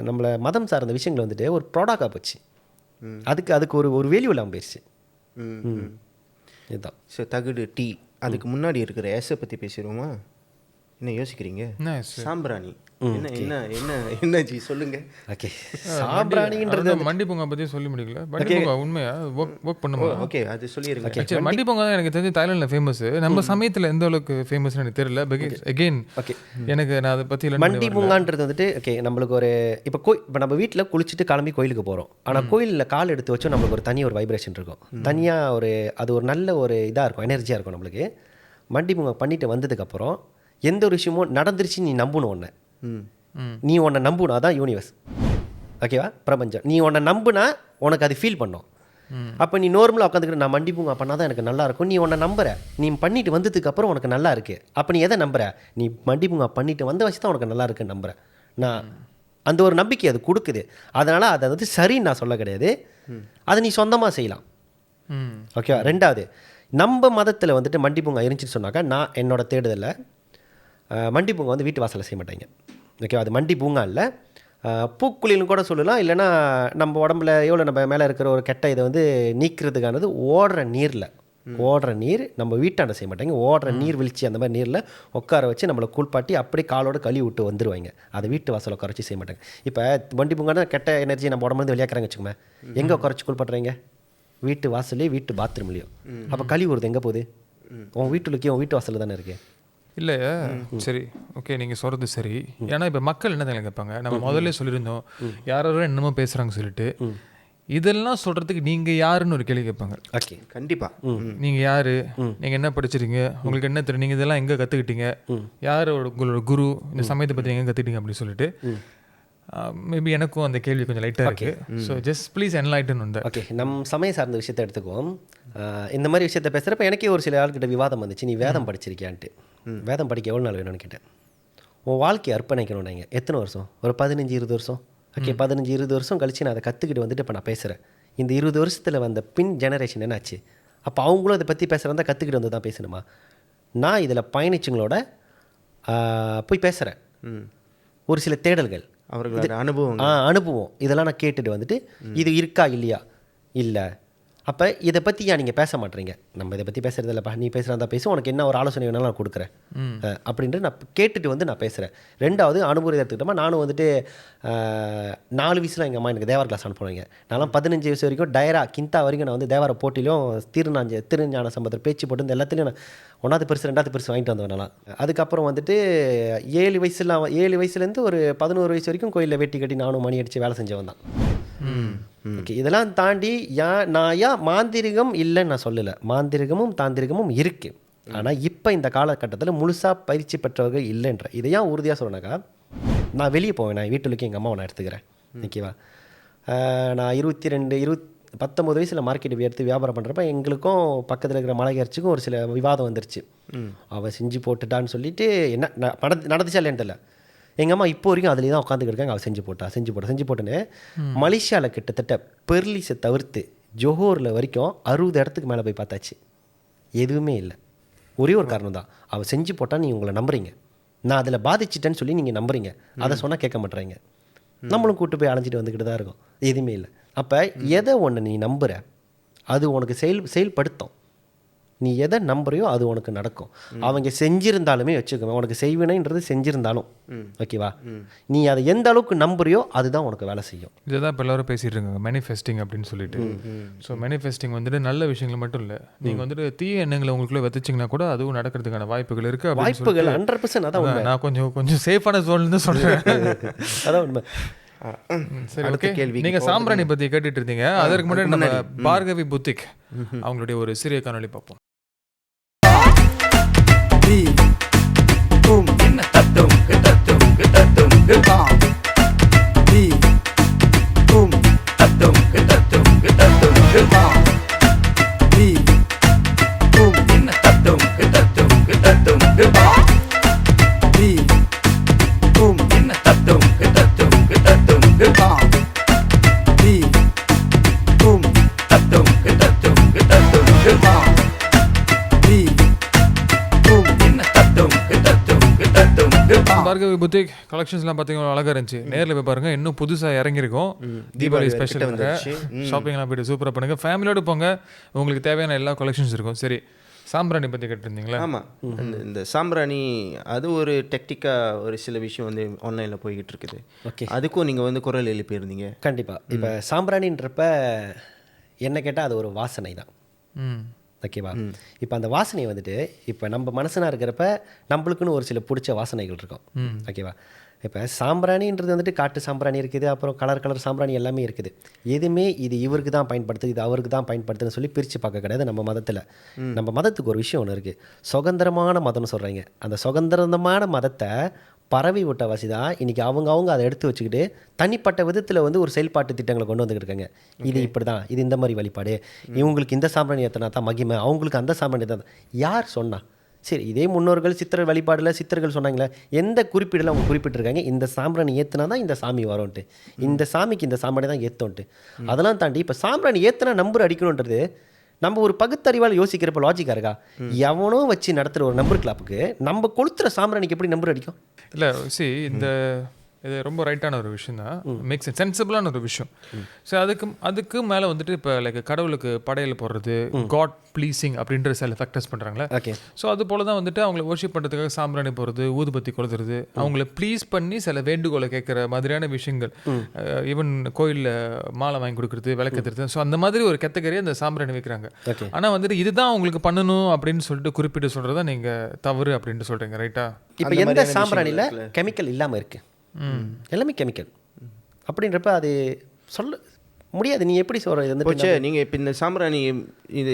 நம்மளை மதம் சார்ந்த விஷயங்கள் வந்துட்டு ஒரு ப்ராடக்டாக போச்சு. அதுக்கு ஒரு வேல்யூ இல்லாமல் போயிடுச்சு. இதுதான். ஸோ தகுடு டீ, அதுக்கு முன்னாடி இருக்கிற ஏசை பற்றி பேசிடுவோமா? என்ன யோசிக்கிறீங்க? சாம்பிராணி என்ன என்ன என்ன என்ன ஜி சொல்லுங்க. ஓகே, சாம்பிராணின்றது மண்டி பொங்கல் பற்றி சொல்லி முடியல. மண்டி பொங்கல் உண்மையா ஒர்க் பண்ணுமா? ஓகே, அது சொல்லிடுங்க. மண்டி பொங்கல் தான் எனக்கு தெரிஞ்சு தாய்லாண்டில் ஃபேமஸ். நம்ம சமயத்தில் எந்த அளவுக்கு ஃபேமஸ்னு எனக்கு தெரியல. அகெயின் எனக்கு நான் அதை பற்றி மண்டி பொங்கல்ன்றது வந்துட்டு ஓகே, நம்மளுக்கு ஒரு இப்போ நம்ம வீட்டில் குளிச்சுட்டு கிளம்பி கோயிலுக்கு போகிறோம். ஆனால் கோயிலில் கால் எடுத்து வச்சோம் நம்மளுக்கு ஒரு தனி ஒரு வைப்ரேஷன் இருக்கும், தனியாக அது ஒரு நல்ல ஒரு இதாக இருக்கும், எனர்ஜியாக இருக்கும் நம்மளுக்கு. மண்டி பொங்கல் பண்ணிட்டு வந்ததுக்கப்புறம் எந்த ஒரு விஷயமும் நடந்துருச்சு நீ நம்பணும், ஒன்று நீ உன்னை நம்பணும், அதான் யூனிவர்ஸ். ஓகேவா, பிரபஞ்சம். நீ உன்னை நம்புனா உனக்கு அது ஃபீல் பண்ணும். அப்போ நீ நார்மலாக உட்காந்துக்கிட்டு நான் மண்டி பூங்கா பண்ணால் தான் எனக்கு நல்லா இருக்கும், நீ உன்னை நம்புற, நீ பண்ணிட்டு வந்ததுக்கப்புறம் உனக்கு நல்லா இருக்கு. அப்போ நீ எதை நம்புற? நீ மண்டி பூங்கா பண்ணிட்டு வந்த வச்சு தான் உனக்கு நல்லா இருக்குன்னு நம்புற. நான் அந்த ஒரு நம்பிக்கை அது கொடுக்குது. அதனால் அதை வந்து சரின்னு நான் சொல்ல கிடையாது, அதை நீ சொந்தமாக செய்யலாம். ஓகேவா. 2வது, நம்ம மதத்தில் வந்துட்டு மண்டி பூங்கா இருந்துச்சுன்னு சொன்னாக்கா, நான் என்னோட தேடுதலில் மண்டி பூங்கா வந்து வீட்டு வாசலில் செய்ய மாட்டாங்க. ஓகேவா, அது மண்டி பூங்கா இல்லை, பூக்குழின்னு கூட சொல்லலாம். இல்லைனா நம்ம உடம்புல எவ்வளோ நம்ம மேலே இருக்கிற ஒரு கெட்ட இதை வந்து நீக்கிறதுக்கானது ஓடுற நீர் நம்ம வீட்டாண்ட செய்ய மாட்டாங்க. ஓடுற நீர் வீழ்ச்சி அந்த மாதிரி நீரில் உட்கார வச்சு நம்மளை கூழ்பாட்டி அப்படியே காலோட கழுவி விட்டு வந்துடுவாங்க. அதை வீட்டு வாசலை உட்கார வச்சு செய்ய மாட்டாங்க. இப்போ மண்டி பூங்கான கெட்ட எனர்ஜி நம்ம உடம்புலேருந்து வெளியாக்குறாங்க வச்சுக்கோங்க, எங்கே உட்கார வச்சு கூழ்பாட்டுறீங்க? வீட்டு வாசல்லையும் வீட்டு பாத்ரூம்லேயும். அப்போ கழுவி வருது எங்கே போகுது? உன் வீட்டுலக்கே உன் வீட்டு வாசலில் தானே இருக்குது. இல்லை சரி ஓகே நீங்கள் சொல்கிறது சரி. ஏன்னா இப்போ மக்கள் என்ன தெரியும் கேட்பாங்க, நம்ம முதல்ல சொல்லியிருந்தோம் யாரோ என்னமோ பேசுகிறாங்க சொல்லிட்டு. இதெல்லாம் சொல்கிறதுக்கு நீங்கள் யாருன்னு ஒரு கேள்வி கேட்பாங்க. ஓகே, கண்டிப்பாக. நீங்கள் யார், நீங்கள் என்ன படிச்சிருக்கீங்க, உங்களுக்கு என்ன தெரியும், நீங்கள் இதெல்லாம் எங்கே கற்றுக்கிட்டீங்க, யாரோட உங்களோட குரு, இந்த சமயத்தை பற்றி எங்கே கற்றுக்கிட்டீங்க அப்படின்னு சொல்லிட்டு மேபி எனக்கும் அந்த கேள்வி கொஞ்சம் லைட்டாக இருக்குது. ஸோ ஜஸ்ட் ப்ளீஸ் என்லைட்டன் வந்து. ஓகே, நம் சமயம் சார்ந்த விஷயத்தை எடுத்துக்குவோம். இந்த மாதிரி விஷயத்த பேசுகிறப்ப எனக்கே ஒரு சில ஆள்கிட்ட விவாதம் வந்துச்சு, நீ வேதம் படிச்சிருக்கியான்ட்டு. வேதம் படிக்க எவ்வளோ நாள் வேணும்னு கேட்டேன். உன் வாழ்க்கையை அர்ப்பணிக்கணும் நீங்கள் எத்தனை வருஷம், ஒரு 15-20 வருஷம். ஓகே, 15-20 வருஷம் கழிச்சு நான் அதை கற்றுக்கிட்டு வந்துட்டு இப்போ நான் பேசுகிறேன். இந்த 20 வருஷத்தில் வந்த பின் ஜெனரேஷன் என்னாச்சு? அப்போ அவங்களும் அதை பற்றி பேசுகிறதா கற்றுக்கிட்டு வந்து தான் பேசணுமா? நான் இதில் பயணிச்சுங்களோட போய் பேசுகிறேன். ஒரு சில தேடல்கள், அவர்களோட அனுபவம் இதெல்லாம் நான் கேட்டுட்டு வந்துட்டு இது இருக்கா இல்லையா, இல்லை அப்போ இதை பற்றி ஏன் நீங்கள் பேச மாட்டேறீங்க, நம்ம இதை பற்றி பேசுகிறது இல்லைப்பா, நீ பேசுகிறதா பேச, உனக்கு என்ன ஒரு ஆலோசனை வேணாலும் நான் கொடுக்குறேன் அப்படின்ட்டு நான் கேட்டுட்டு வந்து நான் பேசுகிறேன். ரெண்டாவது அனுபவம் எடுத்துக்கிட்டோமா, நானும் வந்துட்டு 4 வயசுல எங்கள் அம்மா எனக்கு தேவார கிளாஸ் அனுப்புவாங்க. நான்லாம் 15 வயசு வரைக்கும் டயரா கிந்தா வரைக்கும் நான் வந்து தேவார போட்டிலையும் திருஞான சம்பந்தர் பேச்சு போட்டு இந்த எல்லாத்துலேயும் நான் 1வது பரிசு 2வது பரிசு வாங்கிட்டு வந்தேன் நான்லாம். அதுக்கப்புறம் வந்துட்டு 7 வயசுலேருந்து ஒரு 11 வயசு வரைக்கும் கோயிலில் வெட்டி கட்டி நானும் மணி அடித்து வேலை செஞ்சவன் தான். ஓகே, இதெல்லாம் தாண்டி நான் மாந்திரிகம் இல்லைன்னு நான் சொல்லலை, மாந்திரிகமும் தாந்திரிகமும் இருக்குது. ஆனால் இப்போ இந்த காலகட்டத்தில் முழுசாக பயிற்சி பெற்றவர்கள் இல்லைன்ற இதை ஏன் உறுதியாக சொல்லணாக்கா, நான் வெளியே போவேன், நான் வீட்டுக்கு எங்கள் அம்மாவை நான் எடுத்துக்கிறேன். ஓகேவா, நான் 19 வயசில் மார்க்கெட் எடுத்து வியாபாரம் பண்ணுறப்ப எங்களுக்கும் பக்கத்தில் இருக்கிற மலையரசிக்கும் ஒரு சில விவாதம் வந்துருச்சு. அவள் செஞ்சு போட்டுட்டான்னு சொல்லிட்டு என்ன நடந்துச்சா இல்லைன்னு தெரியல. எங்கள் அம்மா இப்போ வரைக்கும் அதுலேயே தான் உட்காந்துக்கிருக்காங்க. அவள் செஞ்சு போட்டுன்னு மலேசியாவில் கிட்டத்தட்ட பெர்லிஸை தவிர்த்து ஜோஹோரில் வரைக்கும் 60 இடத்துக்கு மேலே போய் பார்த்தாச்சு, எதுவுமே இல்லை. ஒரே ஒரு காரணம் தான், அவள் செஞ்சு போட்டால் நீங்கள் உங்களை நம்புறீங்க, நான் அதில் பாதிச்சிட்டேன்னு சொல்லி நீங்கள் நம்புறீங்க, அதை சொன்னால் கேட்க மாட்டேறீங்க. நம்மளும் கூட்டு போய் அலைஞ்சிட்டு வந்துக்கிட்டு தான் இருக்கும், எதுவுமே இல்லை. அப்போ எதை ஒன்று நீ நம்புகிற அது உனக்கு செயல்படுத்தும். நீ எதை நம்புறியோ அது உனக்கு நடக்கும். அவங்க செஞ்சிருந்தாலுமே வச்சுக்கோங்க, உனக்கு செய்வினைன்றது செஞ்சிருந்தாலும் ஓகேவா, நீ அதை எந்த அளவுக்கு நம்புறியோ அதுதான் உனக்கு வேலை செய்யும். இதுதான் இப்போ எல்லாரும் பேசிட்டு இருக்காங்க மேனிஃபெஸ்டிங் அப்படின்னு சொல்லிட்டு. ஸோ மேனிஃபெஸ்டிங் வந்துட்டு நல்ல விஷயங்கள் மட்டும் இல்லை, நீங்கள் வந்துட்டு தீய எண்ணங்களை உங்களுக்குள்ளே விதைச்சிங்கன்னா கூட அதுவும் நடக்கிறதுக்கான வாய்ப்புகள் இருக்குது. வாய்ப்புகள் 100%. அதான் நான் கொஞ்சம் சேஃபான ஜோன்லேருந்து சொல்கிறேன். அதான் உண்மை. சரி, ஓகே, நீங்கள் சாம்பிராணி பற்றி கேட்டுட்டு இருந்தீங்க. அதற்கு முன்னாடி நம்ம பார்கவி புத்திக் அவங்களுடைய ஒரு சிறிய காணொலி பார்ப்போம். பார்கவி புத்திக் கலெக்ஷன்ஸ்லாம் பார்த்தீங்கன்னா அழகாக இருந்துச்சு. நேரில் போய் பாருங்க, இன்னும் புதுசாக இறங்கியிருக்கும். தீபாவளி ஸ்பெஷல் ஷாப்பிங்லாம் போய்ட்டு சூப்பராக பண்ணுங்க, ஃபேமிலியோடு போங்க, உங்களுக்கு தேவையான எல்லா கலெக்ஷன்ஸ் இருக்கும். சரி, சாம்பிராணி பற்றி கேட்டிருந்தீங்களா? ஆமாம், இந்த சாம்பிராணி அது ஒரு டெக்டிக்காக ஒரு சில விஷயம் வந்து ஆன்லைனில் போய்கிட்டு இருக்குது. ஓகே, அதுக்கும் நீங்கள் வந்து குரல் எழுப்பியிருந்தீங்க. கண்டிப்பாக. இப்போ சாம்பிராணின்றப்ப என்ன கேட்டால் அது ஒரு வாசனை தான். ஓகேவா, இப்போ அந்த வாசனை வந்துட்டு இப்போ நம்ம மனசனாக இருக்கிறப்ப நம்மளுக்குன்னு ஒரு சில பிடிச்ச வாசனைகள் இருக்கும். ஓகேவா, இப்போ சாம்பிராணின்றது வந்துட்டு காட்டு சாம்பிராணி இருக்குது, அப்புறம் கலர் சாம்பிராணி எல்லாமே இருக்குது. எதுவுமே இது இவருக்கு தான் பயன்படுத்துது, இது அவருக்கு தான் பயன்படுத்துன்னு சொல்லி பிரித்து பார்க்க கிடையாது நம்ம மதத்தில். நம்ம மதத்துக்கு ஒரு விஷயம் ஒன்று இருக்குது, சுதந்திரமான மதம்னு சொல்கிறாங்க. அந்த சுதந்திரமான மதத்தை பரவி விட்ட வாசி தான் இன்றைக்கி அவங்க அதை எடுத்து வச்சுக்கிட்டு தனிப்பட்ட விதத்தில் வந்து ஒரு செயல்பாட்டு திட்டங்களை கொண்டு வந்துக்கிட்டு இருக்காங்க. இது இப்படி தான், இது இந்த மாதிரி வழிபாடு, இவங்களுக்கு இந்த சாம்பிராணி ஏற்றினா தான் மகிமை, அவங்களுக்கு அந்த சாம்பிராணி தான். யார் சொன்னா? சரி, இதே முன்னோர்கள் சித்திர வழிபாடில் சித்தர்கள் சொன்னாங்களே, எந்த குறிப்பீடில் அவங்க குறிப்பிட்டிருக்காங்க இந்த சாம்பிராணி ஏற்றுனா தான் இந்த சாமி வரும்ன்ட்டு, இந்த சாமிக்கு இந்த சாம்பிராணி தான் ஏற்றோன்ட்டு. அதெல்லாம் தாண்டி இப்போ சாம்பிராணி ஏற்றினா நம்பர் அடிக்கணுன்றது நம்ம ஒரு பகுத்தறிவால் யோசிக்கிறப்ப லாஜிக்காக இருக்கா? எவனோ வச்சு நடத்துகிற ஒரு நம்பர் கிளாப்புக்கு நம்ம கொளுத்துற சாம்பிராணிக்கு எப்படி நம்பர் அடிக்கும்? இல்லை இந்த இது ரொம்ப ரைட்டான ஒரு விஷயம் தான், மேக்ஸ் சென்சிபிளான ஒரு விஷயம். ஸோ அதுக்கு மேலே வந்துட்டு இப்போ லைக் கடவுளுக்கு படையல் போடுறது, காட் ப்ளீசிங் அப்படின்ற சில ஃபேக்டர்ஸ் பண்ணுறாங்களே. ஓகே. ஸோ அது போல தான் வந்துட்டு அவங்கள வர்ஷிப் பண்ணுறதுக்காக சாம்பிராணி போடுறது, ஊதுபத்தி கொளுத்துறது, அவங்கள ப்ளீஸ் பண்ணி சில வேண்டுகோளை கேட்குற மாதிரியான விஷயங்கள். ஈவன் கோயிலில் மாலை வாங்கி கொடுக்குறது, விளக்கத்துறது, ஸோ அந்த மாதிரி ஒரு கேட்டகரியை அந்த சாம்பிராணி வைக்கிறாங்க. ஆனால் வந்துட்டு இதுதான் அவங்களுக்கு பண்ணணும் அப்படின்னு சொல்லிட்டு குறிப்பிட்டு சொல்கிறதா நீங்கள் தவறு அப்படின்ட்டு சொல்கிறீங்க, ரைட்டா? இப்போ எந்த சாம்பிராணியில் கெமிக்கல் இல்லாமல் இருக்குது? எல்லாமே கெமிக்கல் அப்படின்றப்ப அது சொல்ல முடியாது. நீ எப்படி சொல்ற? இது போச்சே, நீங்கள் இப்போ இந்த சாம்பிராணி இது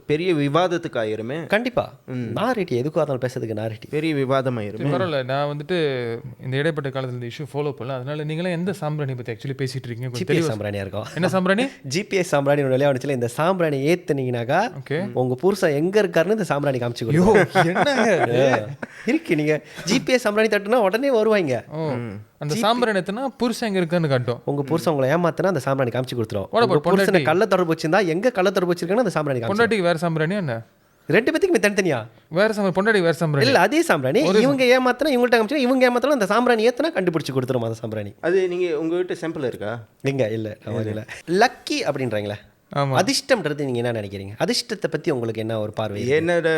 பெரிய விவாதத்துக்கு ஆயிருமே. கண்டிப்பாக நான் ரெடி, எதுக்கும் அதனால பேசுறதுக்கு நான் ரெடி. பெரிய விவாதம் ஆயிருமே. பரவாயில்ல, நான் வந்துட்டு இந்த இடைப்பட்ட காலத்தில் இந்த இஷ்யூ ஃபாலோ பண்ணல. அதனால நீங்களே எந்த சாம்பிராணி பற்றி ஆக்சுவலி பேசிட்டு இருக்கீங்க? ஜிபிஎஸ் சாம்பிராணியாக இருக்கும். என்ன சாம்பிராணி? ஜிபிஎஸ் சாம்பிராணி ஒரு நிலையாக வந்துச்சுல, இந்த சாம்பிராணி ஏற்றுனீங்கன்னாக்கா உங்கள் புருஷன் எங்கே இருக்காருன்னு இந்த சாம்பிராணி காமிச்சு கொடுக்கும். இருக்கு, நீங்கள் ஜிபிஎஸ் சாம்பிராணி தட்டுனா உடனே வருவாங்க. அந்த சாம்பிராணி எத்தனா புருஷன் எங்கே இருக்கான்னு காட்டும். உங்கள் புருஷன் உங்களை ஏமாத்தினா அந்த சாம்பிராணி காமிச்சு கொடுத்துரும். உங்கள் புருஷனை கள்ள தொடர்பு வச்சிருந்தா எங்கே கள்ள தொடர்பு வச்சிருக்கான்னு அந்த சாம்பிராணி காமிச்சு. பொண்டாட்டிக்கு வேற சாம்பிராணி என்ன? ரெண்டு பேத்துக்குமே தனித்தனியா வேற சாம்பிராணி, பொண்டாட்டி வேற சாம்பிராணி இல்லை, அதே சாம்பிராணி. இவங்க ஏமாத்தினா இவங்கள்ட்ட காமிச்சு, இவங்க ஏமாத்தினா அந்த சாம்பிராணி ஏற்றினா கண்டுபிடிச்சி கொடுத்துரும் அந்த சாம்பிராணி. அது நீங்கள் உங்கள்கிட்ட சாம்பிள் இருக்கா? எங்க இல்லை, இல்லை. லக்கி அப்படின்றாங்களே, அதிர்ஷ்டம்ன்றது நீங்கள் என்ன நினைக்கிறீங்க? அதிர்ஷ்டத்தை பற்றி உங்களுக்கு என்ன ஒரு பார்வை? என்னோட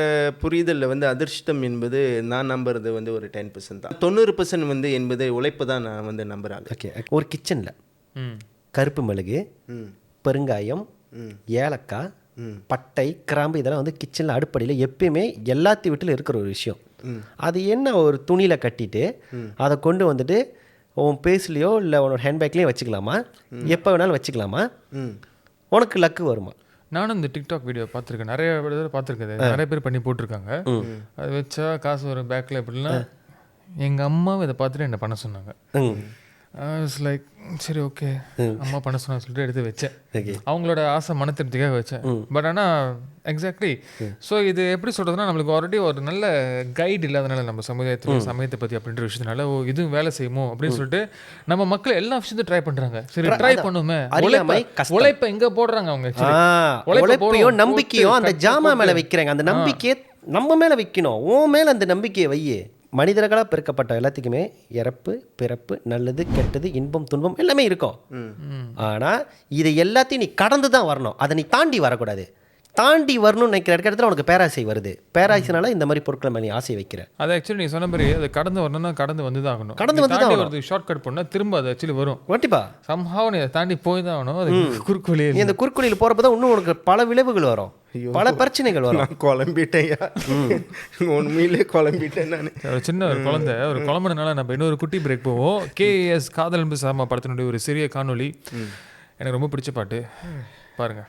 புரிதலில் வந்து அதிர்ஷ்டம் என்பது நான் நம்புறது வந்து ஒரு 10% தான். 90% வந்து என்பது உழைப்பு தான் நான் வந்து நம்புகிறேன். ஓகே. ஒரு கிச்சனில் கருப்பு மிளகு, பெருங்காயம், ஏலக்காய், பட்டை, கிராம்பு இதெல்லாம் வந்து கிச்சனில் அடுப்படியில் எப்பயுமே எல்லாத்தையும் வீட்டில் இருக்கிற ஒரு விஷயம். அது என்ன ஒரு துணியில் கட்டிட்டு அதை கொண்டு வந்துட்டு உன் பேஸ்லேயோ இல்லை உன்னோட ஹேண்ட்பேக்லேயோ வச்சுக்கலாமா? எப்போ வேணாலும் வச்சுக்கலாமா? உனக்கு லக்கு வருமா? நானும் இந்த டிக்டாக் வீடியோ பார்த்துருக்கேன், நிறைய பேர் பார்த்துருக்கேன், நிறைய பேர் பண்ணி போட்டிருக்காங்க. அது வச்சா காசு வரும் பேக்கில் எப்படின்னா. எங்கள் அம்மாவை இதை பார்த்துட்டு என்ன பண்ண சொன்னாங்க. லைக் சரி ஓகே, அம்மா பண்ண சொன்னா சொல்லிட்டு எடுத்து வச்சேன். அவங்களோட ஆசை மன திருப்திக்காக வச்சேன். பட் ஆனால் எக்ஸாக்ட்லி ஸோ இது எப்படி சொல்கிறதுனா, நம்மளுக்கு ஆல்ரெடி ஒரு நல்ல கைடு இல்லாதனால நம்ம சமயத்தை பற்றி அப்படின்ற விஷயத்தினால இதுவும் வேலை செய்யுமோ அப்படின்னு சொல்லிட்டு நம்ம மக்கள் எல்லா விஷயத்தையும் ட்ரை பண்ணுறாங்க. சரி ட்ரை பண்ணுமே, உழைப்பை எங்கே போடுறாங்க அவங்க? உழைப்பையோ நம்பிக்கையோ அந்த ஜாமா மேலே வைக்கிறாங்க. அந்த நம்பிக்கையை நம்ம மேலே வைக்கணும். உன் மேலே அந்த நம்பிக்கையை வையே. மனிதர்களாக பிறக்கப்பட்ட எல்லாத்துக்குமே இறப்பு, பிறப்பு, நல்லது, கெட்டது, இன்பம், துன்பம் எல்லாமே இருக்கும். ஆனால் இதை எல்லாத்தையும் நீ கடந்து தான் வரணும். அதை நீ தாண்டி வரக்கூடாது. தாண்டி வரணும்னு நினைக்கிற இடத்துல உனக்கு பேராசை வருது. பேராசைனால இந்த மாதிரி பொருட்களை மேலே நீ ஆசை வைக்கிற. அது ஆக்சுவலி நீ சொன்ன மாதிரி அது கடந்து வரணும்னா கடந்து வந்து தான் ஆகணும். கடந்து வந்து தான் வருது. ஷார்ட் கட் பண்ணால் திரும்ப அது ஆக்சுவலி வரும். கண்டிப்பா சம்ஹாவ் நீ அதை தாண்டி போய் தான் ஆகணும். அது குறுக்குவழி. நீ அந்த குறுக்குவழியில் போகிறப்ப தான் இன்னும் உனக்கு பல விளைவுகள் வரும், பல பிரச்சனைகள் வரும். குழம்பிட்டேயா, உண்மையிலே குழம்பிட்டேன் நான். ஒரு சின்ன ஒரு குழந்தை ஒரு குழம்புனால நம்ம இன்னொரு குட்டி பிரேக் போவோம். KAS காதல் அன்பு சாமா படத்தினுடைய ஒரு சிறிய காணொலி. எனக்கு ரொம்ப பிடிச்ச பாட்டு, பாருங்க.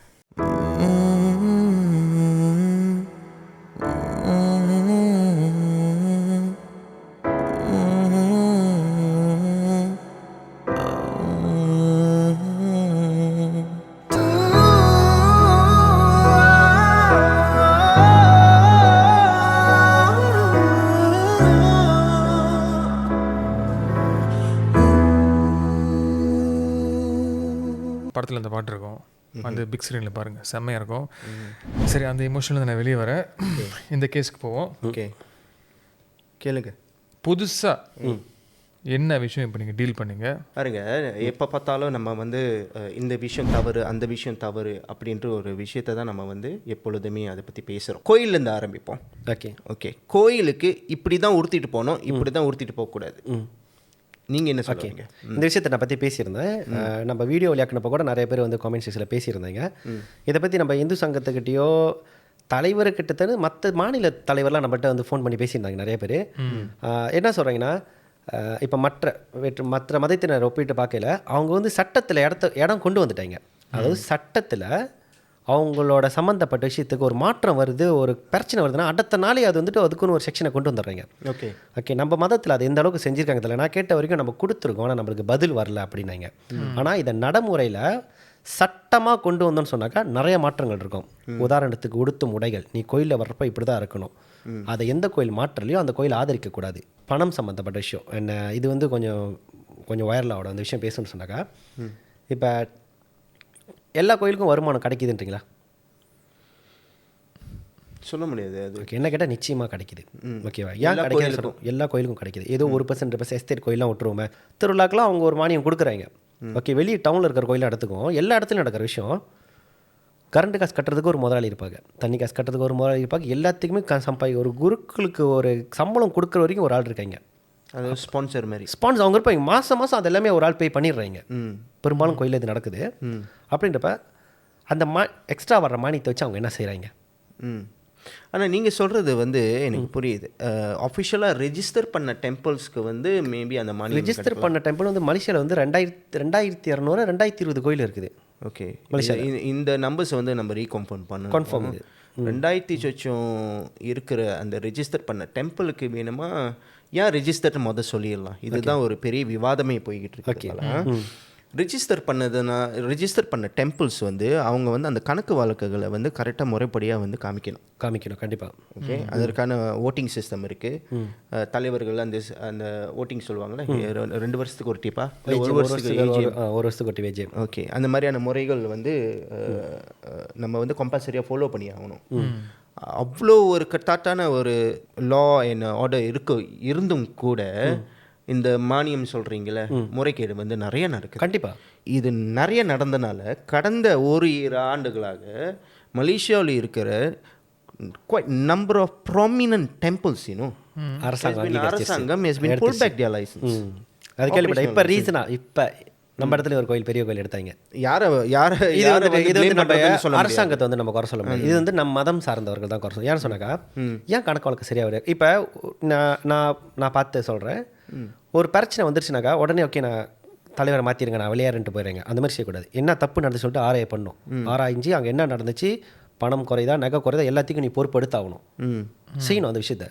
படத்தில் அந்த பாட்டு இருக்கும், அந்த பிக் ஸ்க்ரீனில் பாருங்கள், செம்மையாக இருக்கும். சரி, அந்த எமோஷனில் நான் வெளியே வரேன். இந்த கேஸுக்கு போவோம். ஓகே, கேளுங்க. புதுசாக என்ன விஷயம் இப்போ நீங்கள் டீல் பண்ணீங்க? பாருங்க, எப்போ பார்த்தாலும் நம்ம வந்து இந்த விஷயம் தவறு, அந்த விஷயம் தவறு அப்படின்ற ஒரு விஷயத்தை தான் நம்ம வந்து எப்பொழுதுமே அதை பற்றி பேசுகிறோம். கோயிலேருந்து ஆரம்பிப்போம். ஓகே ஓகே, கோயிலுக்கு இப்படி தான் உடுத்திட்டு போகணும், இப்படி தான் உடுத்திட்டு போகக்கூடாது. நீங்கள் என்ன சொல்லுவீங்க? இந்த விஷயத்தை நான் பற்றி பேசியிருந்தேன். நம்ம வீடியோ விளையாக்கினப்போ கூட நிறைய பேர் வந்து காமெண்ட் செக்ஷனில் பேசியிருந்தாங்க. இதை பற்றி நம்ம இந்து சங்கத்துக்கிட்டேயோ தலைவர்கிட்ட மற்ற மாநில தலைவர்லாம் நம்மகிட்ட வந்து ஃபோன் பண்ணி பேசியிருந்தாங்க நிறைய பேர். என்ன சொல்கிறாங்கன்னா, இப்போ மற்ற மதத்தினர் ஒப்பிட்டு பார்க்கல, அவங்க வந்து சட்டத்தில் இடம் கொண்டு வந்துட்டாங்க. அதாவது சட்டத்தில் அவங்களோட சம்மந்தப்பட்ட விஷயத்துக்கு ஒரு மாற்றம் வருது, ஒரு பிரச்சனை வருதுன்னா அடுத்த நாளே அது வந்துட்டு அதுக்குன்னு ஒரு செக்ஷனை கொண்டு வந்துடுறாங்க. ஓகே ஓகே, நம்ம மதத்தில் அது எந்த அளவுக்கு செஞ்சுருக்காங்க தெரியல. நான் கேட்ட வரைக்கும் நம்ம கொடுத்துருக்கோம், ஆனால் நம்மளுக்கு பதில் வரல அப்படின்னாங்க. ஆனால் இதை நடைமுறையில் சட்டமாக கொண்டு வந்தோன்னு சொன்னாக்கா நிறைய மாற்றங்கள் இருக்கும். உதாரணத்துக்கு உடுத்தும் உடைகள், நீ கோயிலில் வர்றப்ப இப்படி தான் இருக்கணும். அதை எந்த கோயில் மாற்றலையோ அந்த கோயில் ஆதரிக்கக்கூடாது. பணம் சம்மந்தப்பட்ட விஷயம் என்ன, இது வந்து கொஞ்சம் வைரலாவோட அந்த விஷயம் பேசணும்னு சொன்னாக்கா, இப்போ எல்லா கோயிலுக்கும் வருமானம் கிடைக்குதுன்றீங்களா? சொல்ல முடியாது அது. ஓகே, என்ன கேட்டால் நிச்சயமாக கிடைக்குது. ஓகேவா? ஏன் கிடைக்காது சொல்கிறோம், எல்லா கோயிலுக்கும் கிடைக்குது. ஏதோ 1% எஸ்டேட் கோயிலாம் விட்டுருவோமே, திருவிழாக்கெலாம் அவங்க ஒரு மானியம் கொடுக்குறாங்க. ஓகே, வெளியே டவுனில் இருக்கிற கோயிலாக இடத்துக்கும் எல்லா இடத்துலையும் நடக்கிற விஷயம். கரண்ட் காசு கட்டுறதுக்கு ஒரு முதலாளி இருப்பாங்க, தண்ணி காசு கட்டுறதுக்கு ஒரு முதலாளி இருப்பாங்க, எல்லாத்துக்குமே ஒரு குருக்களுக்கு ஒரு சம்பளம் கொடுக்குற வரைக்கும் ஒரு ஆள் இருக்காங்க. அது ஸ்பான்சர் மாதிரி. ஸ்பான்சர் அவங்க இருப்பாங்க, மாதம் அது எல்லாமே ஒரு ஆள் பே பண்ணிடுறாங்க. பெரும்பாலும் கோயிலில் இது நடக்குது. அப்படின்றப்ப அந்த எக்ஸ்ட்ரா வர்ற மானியத்தை வச்சு அவங்க என்ன செய்கிறாங்க? ஆனால் நீங்கள் சொல்கிறது வந்து எனக்கு புரியுது. அஃபிஷியலாக ரெஜிஸ்டர் பண்ண டெம்பிள்ஸ்க்கு வந்து மேபி அந்த மானியம் ரெஜிஸ்டர் பண்ண டெம்பிள் வந்து மலேசியாவில் வந்து 2200 2020 கோயில் இருக்குது. ஓகே, இந்த நம்பர்ஸ் வந்து நம்ம ரீகன்ஃபார்ம் பண்ணணும். கன்ஃபார்ம் இது 2000 சொச்சம் இருக்கிற அந்த ரெஜிஸ்டர் பண்ண டெம்பிளுக்கு வேணுமா, ஏன் ரெஜிஸ்டர்னு சொல்லிடலாம். இதுதான் ஒரு பெரிய விவாதமே போய்கிட்டு இருக்கு. ரெஜிஸ்டர் பண்ண டெம்பிள்ஸ் வந்து அவங்க வந்து அந்த கணக்கு வழக்குகளை வந்து கரெக்டாக முறைப்படியாக வந்து காமிக்கணும் கண்டிப்பாக. ஓகே, அதற்கான ஓட்டிங் சிஸ்டம் இருக்குது. தலைவர்கள் அந்த ஓட்டிங் சொல்லுவாங்களே, 2 வருஷத்துக்கு ஒரு டிப்பா, ஒரு வருஷத்துக்கு ஒரு வேஜ். ஓகே, அந்த மாதிரியான முறைகள் வந்து நம்ம வந்து கம்பல்சரியாக ஃபாலோ பண்ணி ஆகணும். அவ்வளோ ஒரு கட்டாட்டான ஒரு லா அண்ட் ஆர்டர் இருந்தும் கூட இந்த மானியம் சொல்கிறீங்களே முறைகேடு வந்து நிறைய நடக்குது. கண்டிப்பாக இது நிறைய நடந்தனால கடந்த 1 ஆண்டுகளாக மலேசியாவில் இருக்கிற quite number of prominent temples, அரசாங்கம் has been pulled back their license. அது கேள்விப்பட்டேன். இப்போ ரீசனாக இப்போ நம்ம இடத்துல ஒரு கோயில், பெரிய கோயில் எடுத்தாங்க. இது வந்து நம்ம அரசாங்கத்தை வந்து நம்ம குறை சொல்ல முடியாது. இது வந்து நம்ம மதம் சார்ந்தவர்கள் தான் குறை சொல்ல. ஏன்னு சொன்னாக்கா, ஏன் கணக்கு வழக்கு சரியாக வருது? இப்போ நான் பார்த்து சொல்கிறேன், ஒரு பிரச்சனை வந்துருச்சுனாக்கா உடனே ஓகே நான் தலைவரை மாற்றிடுங்க, நான் விளையாடுன்ட்டு போயிடுறேங்க. அந்த மாதிரி செய்யக்கூடாது. என்ன தப்பு நடந்து சொல்லிட்டு ஆராய பண்ணணும். ஆராய்ஞ்சி அங்கே என்ன நடந்துச்சு, பணம் குறைதா நகை குறைதா எல்லாத்தையும் நீ பொறுப்பு எடுத்தாகணும், செய்யணும் அந்த விஷயத்த.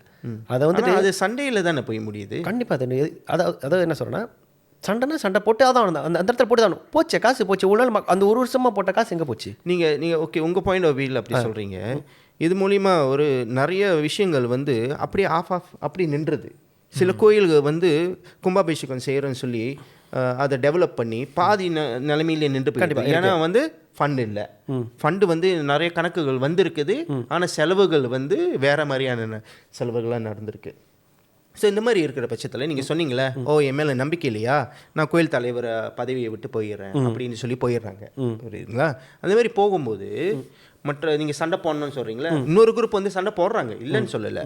அதை வந்துட்டு அது சண்டையில் தானே போய் முடியுது. கண்டிப்பாக அதாவது என்ன சொல்கிறேன்னா, சண்டை போட்டு அதான் அந்த இடத்துல போட்டு தான் போச்சு, காசு போச்சு. ஒரு நாள் அந்த 1 வருஷமாக போட்ட காசு எங்கே போச்சு? நீங்கள் ஓகே உங்கள் பாயிண்ட் ஆஃப் வியூவில் அப்படி சொல்கிறீங்க. இது மூலிமா ஒரு நிறைய விஷயங்கள் வந்து அப்படியே அப்படி நின்றுது. சில கோயில்கள் வந்து கும்பாபிஷேகம் செய்கிறோன்னு சொல்லி அதை டெவலப் பண்ணி பாதி நிலைமையிலே நின்று போயிடுது. ஏன்னா வந்து ஃபண்டு இல்லை. ஃபண்டு வந்து நிறைய கணக்குகள் வந்திருக்குது, ஆனால் செலவுகள் வந்து வேறு மாதிரியான செலவுகள்லாம் நடந்திருக்கு. ஸோ இந்த மாதிரி இருக்கிற பட்சத்தில் நீங்கள் சொன்னீங்களே, என் மேலே நம்பிக்கை இல்லையா, நான் கோயில் தலைவர் பதவியை விட்டு போயிடுறேன் அப்படின்னு சொல்லி போயிடுறாங்க. புரியுதுங்களா? அந்த மாதிரி போகும்போது நீங்கள் சண்டை போடணும்னு சொல்கிறீங்களே, இன்னொரு குரூப் வந்து சண்டை போடுறாங்க, இல்லைன்னு சொல்லலை.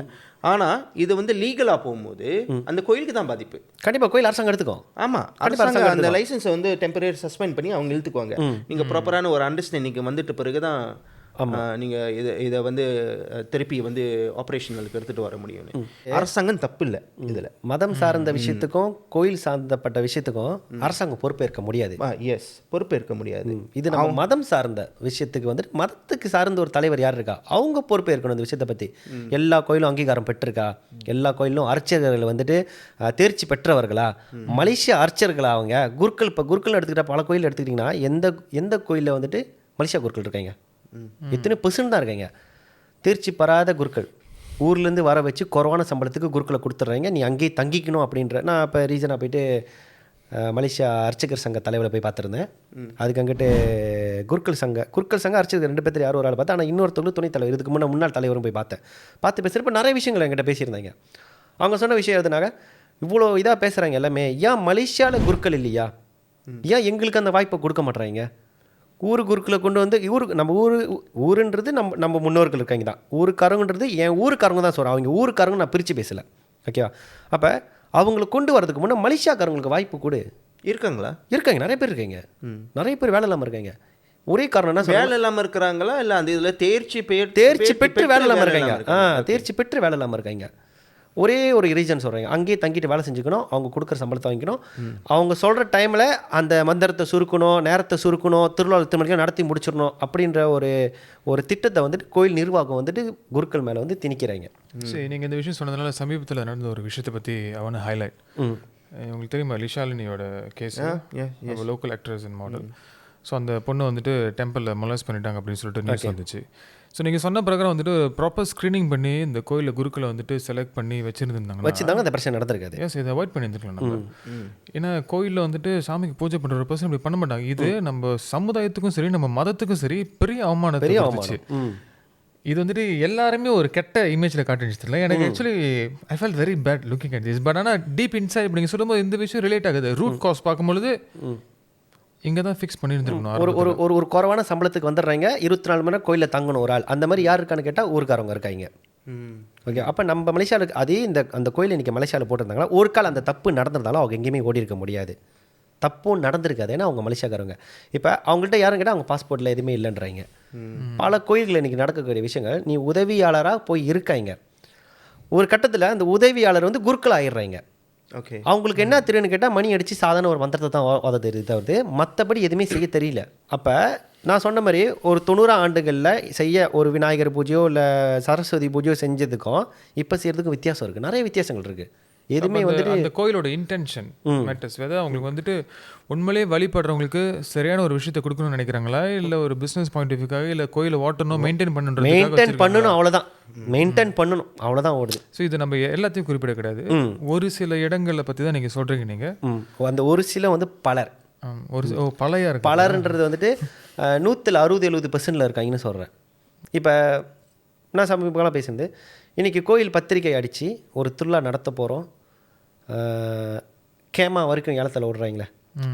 ஆனால் இது வந்து லீகலாக போகும்போது அந்த கோயிலுக்கு தான் பாதிப்பு. கண்டிப்பாக கோயில் அரசாங்கம் எடுத்துக்கும். ஆமாம், அரசாங்கம் அந்த லைசன்ஸை வந்து டெம்பரரி சஸ்பெண்ட் பண்ணி அவங்க இழுத்துக்குவாங்க. நீங்கள் ப்ராப்பரான ஒரு அண்டர்ஸ்டாண்டிங் வந்துட்ட பிறகு தான் நீங்கள் இதை வந்து திருப்பி வந்து ஆப்ரேஷனலுக்கு எடுத்துகிட்டு வர முடியும். அரசாங்கம் தப்பு இல்லை இதில். மதம் சார்ந்த விஷயத்துக்கும் கோயில் சார்ந்தப்பட்ட விஷயத்துக்கும் அரசாங்கம் பொறுப்பேற்க முடியாது. எஸ், பொறுப்பேற்க முடியாது. இது நம்ம மதம் சார்ந்த விஷயத்துக்கு வந்துட்டு மதத்துக்கு சார்ந்த ஒரு தலைவர் யார் இருக்கா, அவங்க பொறுப்பேற்கணும் இந்த விஷயத்தை பற்றி. எல்லா கோயிலும் அங்கீகாரம் பெற்றிருக்கா, எல்லா கோயிலும் அர்ச்சகர்கள் வந்துட்டு தேர்ச்சி பெற்றவர்களா, மலேசியா அர்ச்சர்களா, அவங்க குருக்கள். இப்போ குருக்கள் எடுத்துக்கிட்ட பல கோயில் எடுத்துக்கிட்டிங்கன்னா எந்த கோயிலில் வந்துட்டு மலேசியா குருக்கள் இருக்காங்க, எத்தனை % தான் இருக்காங்க தேர்ச்சி பெறாத குருக்கள். ஊர்லேருந்து வர வச்சு குறைவான சம்பளத்துக்கு குருக்களை கொடுத்துட்றாங்க, நீ அங்கேயே தங்கிக்கணும் அப்படின்ற. நான் இப்போ ரீசனாக போயிட்டு மலேசியா அர்ச்சகர் சங்க தலைவரை போய் பார்த்துருந்தேன். அதுக்கு அங்கிட்டு குருக்கள் சங்க அர்ச்சகர் 2 பேர் யாரும் ஒரு ஆள் பார்த்தேன். ஆனால் இன்னொருத்தவங்களும் துணைத் தலைவர், இதுக்கு முன்னாள் தலைவரும் போய் பார்த்து பேசுகிறப்ப நிறைய விஷயங்கள் என்கிட்ட பேசியிருந்தாங்க. அவங்க சொன்ன விஷயம் எதுனாக இவ்வளோ இதாக பேசுகிறாங்க எல்லாமே, ஏன் மலேசியாவில் குருக்கள் இல்லையா, ஏன் எங்களுக்கு அந்த வாய்ப்பை கொடுக்க மாட்டுறாங்க? குருக்களை கொண்டு வந்து நம்ம ஊருன்றது நம்ம முன்னோர்கள் இருக்காங்க தான், ஊருக்காரங்கன்றது என் ஊருக்காரங்க தான் சொல்கிறேன். அவங்க ஊருக்காரங்க நான் பிரித்து பேசலை, ஓகேவா? அப்போ அவங்களை கொண்டு வரதுக்கு முன்னே மலேசியாக்காரங்களுக்கு வாய்ப்பு கொடு. இருக்காங்களா? இருக்காங்க, நிறைய பேர் இருக்காங்க, நிறைய பேர் வேலை இல்லாமல் இருக்காங்க. ஒரே காரணம் என்ன, வேலை இல்லாமல் இருக்கிறாங்களா, இல்லை அந்த இதில் தேர்ச்சி பெற்று வேலை இல்லாமல் இருக்காங்க. தேர்ச்சி பெற்று வேலை இல்லாமல் இருக்காங்க. ஒரே ஒரு ரீசன் சொல்கிறாங்க, அங்கேயே தங்கிட்டு வேலை செஞ்சுக்கணும், அவங்க கொடுக்குற சம்பளத்தை வாங்கிக்கணும், அவங்க சொல்கிற டைமில் அந்த மந்திரத்தை சுருக்கணும், நேரத்தை சுருக்கணும், திருவிழா திருமணிக்கு நடத்தி முடிச்சிடணும் அப்படின்ற ஒரு திட்டத்தை வந்துட்டு கோயில் நிர்வாகம் வந்துட்டு குருக்கள் மேலே வந்து திணிக்கிறாங்க. சரி, நீங்கள் இந்த விஷயம் சொன்னதுனால சமீபத்தில் நடந்த ஒரு விஷயத்தை பற்றி அவனை ஹைலைட். உங்களுக்கு தெரியுமா லிஷாலினியோட case, local actress and model. So அந்த பொண்ணு வந்துட்டு டெம்பிளில் மொலஸ்ட் பண்ணிட்டாங்க அப்படின்னு சொல்லிட்டு நியூஸ் வந்துச்சு. ஸோ நீங்கள் சொன்ன பிரகாரம் வந்துட்டு ப்ராப்பர் ஸ்க்ரீனிங் பண்ணி இந்த கோயிலில் குருக்களை வந்துட்டு செலக்ட் பண்ணி வச்சுருந்தாங்க, அந்த பிரச்சனை நடந்திருக்காது. எஸ், இதை அவாய்ட் பண்ணியிருந்துருக்கலாம் நம்ம. ஏன்னா கோயிலில் வந்துட்டு சாமிக்கு பூஜை பண்ணுற ஒரு பர்சன் இப்படி பண்ண மாட்டாங்க. இது நம்ம சமுதாயத்துக்கும் சரி நம்ம மதத்துக்கும் சரி பெரிய அவமானத்தை இருந்துச்சு. இது வந்துட்டு எல்லாருமே ஒரு கெட்ட இமேஜில் காட்டுச்சு தெரியல எனக்கு. Actually I felt very bad looking at this. But ஆனால் டீப் இன்சைட் இப்போ நீங்கள் சொல்லும்போது இந்த விஷயம் ரிலேட் ஆகுது. ரூட் காஸ் பார்க்கும்பொழுது இங்கே தான் ஃபிக்ஸ் பண்ணியிருந்துருக்கணும். ஒரு குறைவான சம்பளத்துக்கு வந்துடுறாங்க, 24 மணி நேரம் கோயிலில் தங்கணும் ஒரு ஆள். அந்த மாதிரி யார் இருக்கான்னு கேட்டால் ஊருக்காரவங்க இருக்காங்க. ஓகே, அப்போ நம்ம மலேசியாவில் அதே அந்த கோயில் இன்றைக்கி மலேசியாவில் போட்டிருந்தாங்கன்னா ஒரு கால் அந்த தப்பு நடந்திருந்தாலும் அவங்க எங்கேயுமே ஓடி இருக்க முடியாது. தப்பும் நடந்திருக்காது, ஏன்னா அவங்க மலேசியாக்காரங்க. இப்போ அவங்கள்ட்ட யாரும் கேட்டால் அவங்க பாஸ்போர்ட்டில் எதுவுமே இல்லைன்றாங்க. பல கோயில்கள் இன்றைக்கி நடக்கக்கூடிய விஷயங்கள், நீ உதவியாளராக போய் இருக்காங்க, ஒரு கட்டத்தில் அந்த உதவியாளர் வந்து குருக்கள் ஆயிடுறாங்க. ஓகே, அவங்களுக்கு என்ன தெரியும்னு கேட்டால் மணி அடித்து சாதாரண ஒரு மந்திரத்தை தான் ஓத தெரியுது தவிர்த்து மற்றபடி எதுவுமே செய்ய தெரியல. அப்போ நான் சொன்ன மாதிரி ஒரு 90 ஆண்டுகளில் செய்ய ஒரு விநாயகர் பூஜையோ இல்லை சரஸ்வதி பூஜையோ செஞ்சதுக்கும் இப்போ செய்கிறதுக்கும் வித்தியாசம் இருக்குது, நிறைய வித்தியாசங்கள் இருக்குது. எதுவுமே வந்துட்டு அந்த கோயிலோட இன்டென்ஷன் மேட்டர்ஸ். வெதர் அவங்களுக்கு வந்துட்டு உண்மையிலேயே வழிபடுறவங்களுக்கு சரியான ஒரு விஷயத்தை கொடுக்கணும்னு நினைக்கிறாங்களா, இல்லை ஒரு பிஸ்னஸ் பாயிண்ட் ஆஃப் வியூக்காக, இல்லை கோயிலை ஓட்டணும் மெயின்டைன் பண்ணணும் அவ்வளோதான், மெயின்டைன் பண்ணணும் அவ்வளோதான் ஓடுது. ஸோ இது நம்ம எல்லாத்தையும் குறிப்பிட கிடையாது, ஒரு சில இடங்களில் பற்றி தான் நீங்கள் சொல்கிறீங்க. நீங்கள் அந்த ஒரு சில வந்து பலர் ஒரு பழைய இருக்கு பலர்ன்றது வந்துட்டு 160-70% இருக்காங்கன்னு சொல்கிறேன். இப்போ நான் சமீபமாக பேசுனது, இன்றைக்கி கோயில் பத்திரிக்கை அடித்து ஒரு திருவிழா நடத்த போகிறோம், கேமா வரைக்கும் ஏலத்தில் விடுறாங்களே,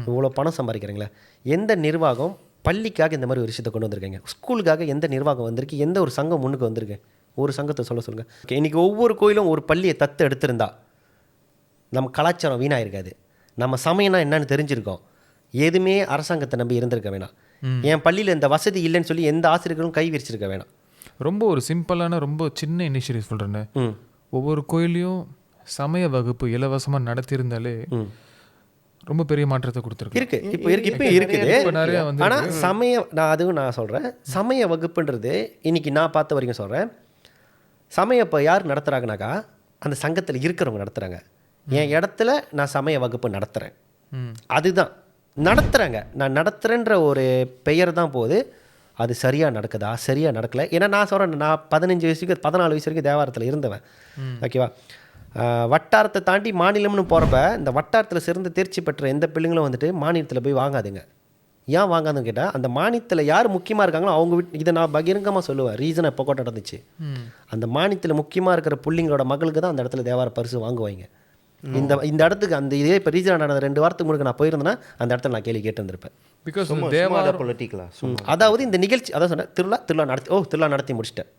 இவ்வளோ பணம் சம்பாதிக்கிறீங்களே, எந்த நிர்வாகம் பள்ளிக்காக இந்த மாதிரி ஒரு விஷயத்தை கொண்டு வந்திருக்காங்க? ஸ்கூலுக்காக எந்த நிர்வாகம் வந்திருக்கு? எந்த ஒரு சங்கம் முன்னுக்கு வந்திருக்கு? ஒரு சங்கத்தை சொல்லுங்கள். இன்றைக்கி ஒவ்வொரு கோயிலும் ஒரு பள்ளியை தத்து எடுத்திருந்தா நம்ம கலாச்சாரம் வீணாயிருக்காது, நம்ம சமயம்னா என்னன்னு தெரிஞ்சிருக்கோம். எதுவுமே அரசாங்கத்தை நம்பி இருந்திருக்க வேணாம். என் பள்ளியில் இந்த வசதி இல்லைன்னு சொல்லி எந்த ஆசிரியர்களும் கை விரிச்சிருக்க வேணாம். ரொம்ப ஒரு சிம்பிளான ரொம்ப சின்ன இனிஷியேட்டிவ் சொல்கிறேன்னு, ஒவ்வொரு கோயிலையும் சமய வகுப்பு இலவசமாக நடத்தியிருந்தாலே ரொம்ப பெரிய மாற்றத்தை கொடுத்துருக்கு. இப்போ இருக்குது நிறைய வந்து. ஆனால் நான் சொல்கிறேன், சமய வகுப்புன்றது இன்னைக்கு நான் பார்த்த வரைக்கும் சொல்கிறேன், சமயம் இப்போ யார் நடத்துகிறாங்கனாக்கா அந்த சங்கத்தில் இருக்கிறவங்க நடத்துகிறாங்க. என் இடத்துல நான் சமய வகுப்பு நடத்துகிறேன், அதுதான் நடத்துகிறாங்க. நான் நடத்துகிறேன்ற ஒரு பெயர் தான் போகுது. அது சரியாக நடக்குதா, சரியாக நடக்கலை. ஏன்னா நான் சொல்கிறேன், நான் 15 வயசுக்கு 14 வயசு வரைக்கும் தேவாரத்தில் இருந்தவன். ஓகேவா, வட்டாரத்தை தாண்டி மாநிலம்னு போகிறப்ப இந்த வட்டாரத்தில் சிறந்து தேர்ச்சி பெற்ற எந்த பிள்ளைங்களும் வந்துட்டு மாநிலத்தில் போய் வாங்காதுங்க. ஏன் வாங்காதுன்னு கேட்டால், அந்த மாநிலத்தில் யார் முக்கியமாக இருக்காங்களோ அவங்க இதை நான் பகிரங்கமாக சொல்லுவேன். ரீசன் எப்போ கூட நடந்துச்சு, அந்த மாநிலத்தில் முக்கியமாக இருக்கிற பிள்ளைங்களோட மகளுக்கு தான் அந்த இடத்துல தேவார பரிசு வாங்குவாங்க. இந்த இடத்துக்கு அந்த இதே இப்போ ரீசனாக நடந்த 2 வாரத்துக்கு முன்னாடி நான் போயிருந்தேன்னா அந்த இடத்துல நான் கேள்வி கேட்டுருந்துருப்பேன். பிகாஸ் அதாவது இந்த நிகழ்ச்சி அதான் சொன்னேன், திருவிழா நடத்தி முடிச்சிட்டேன்,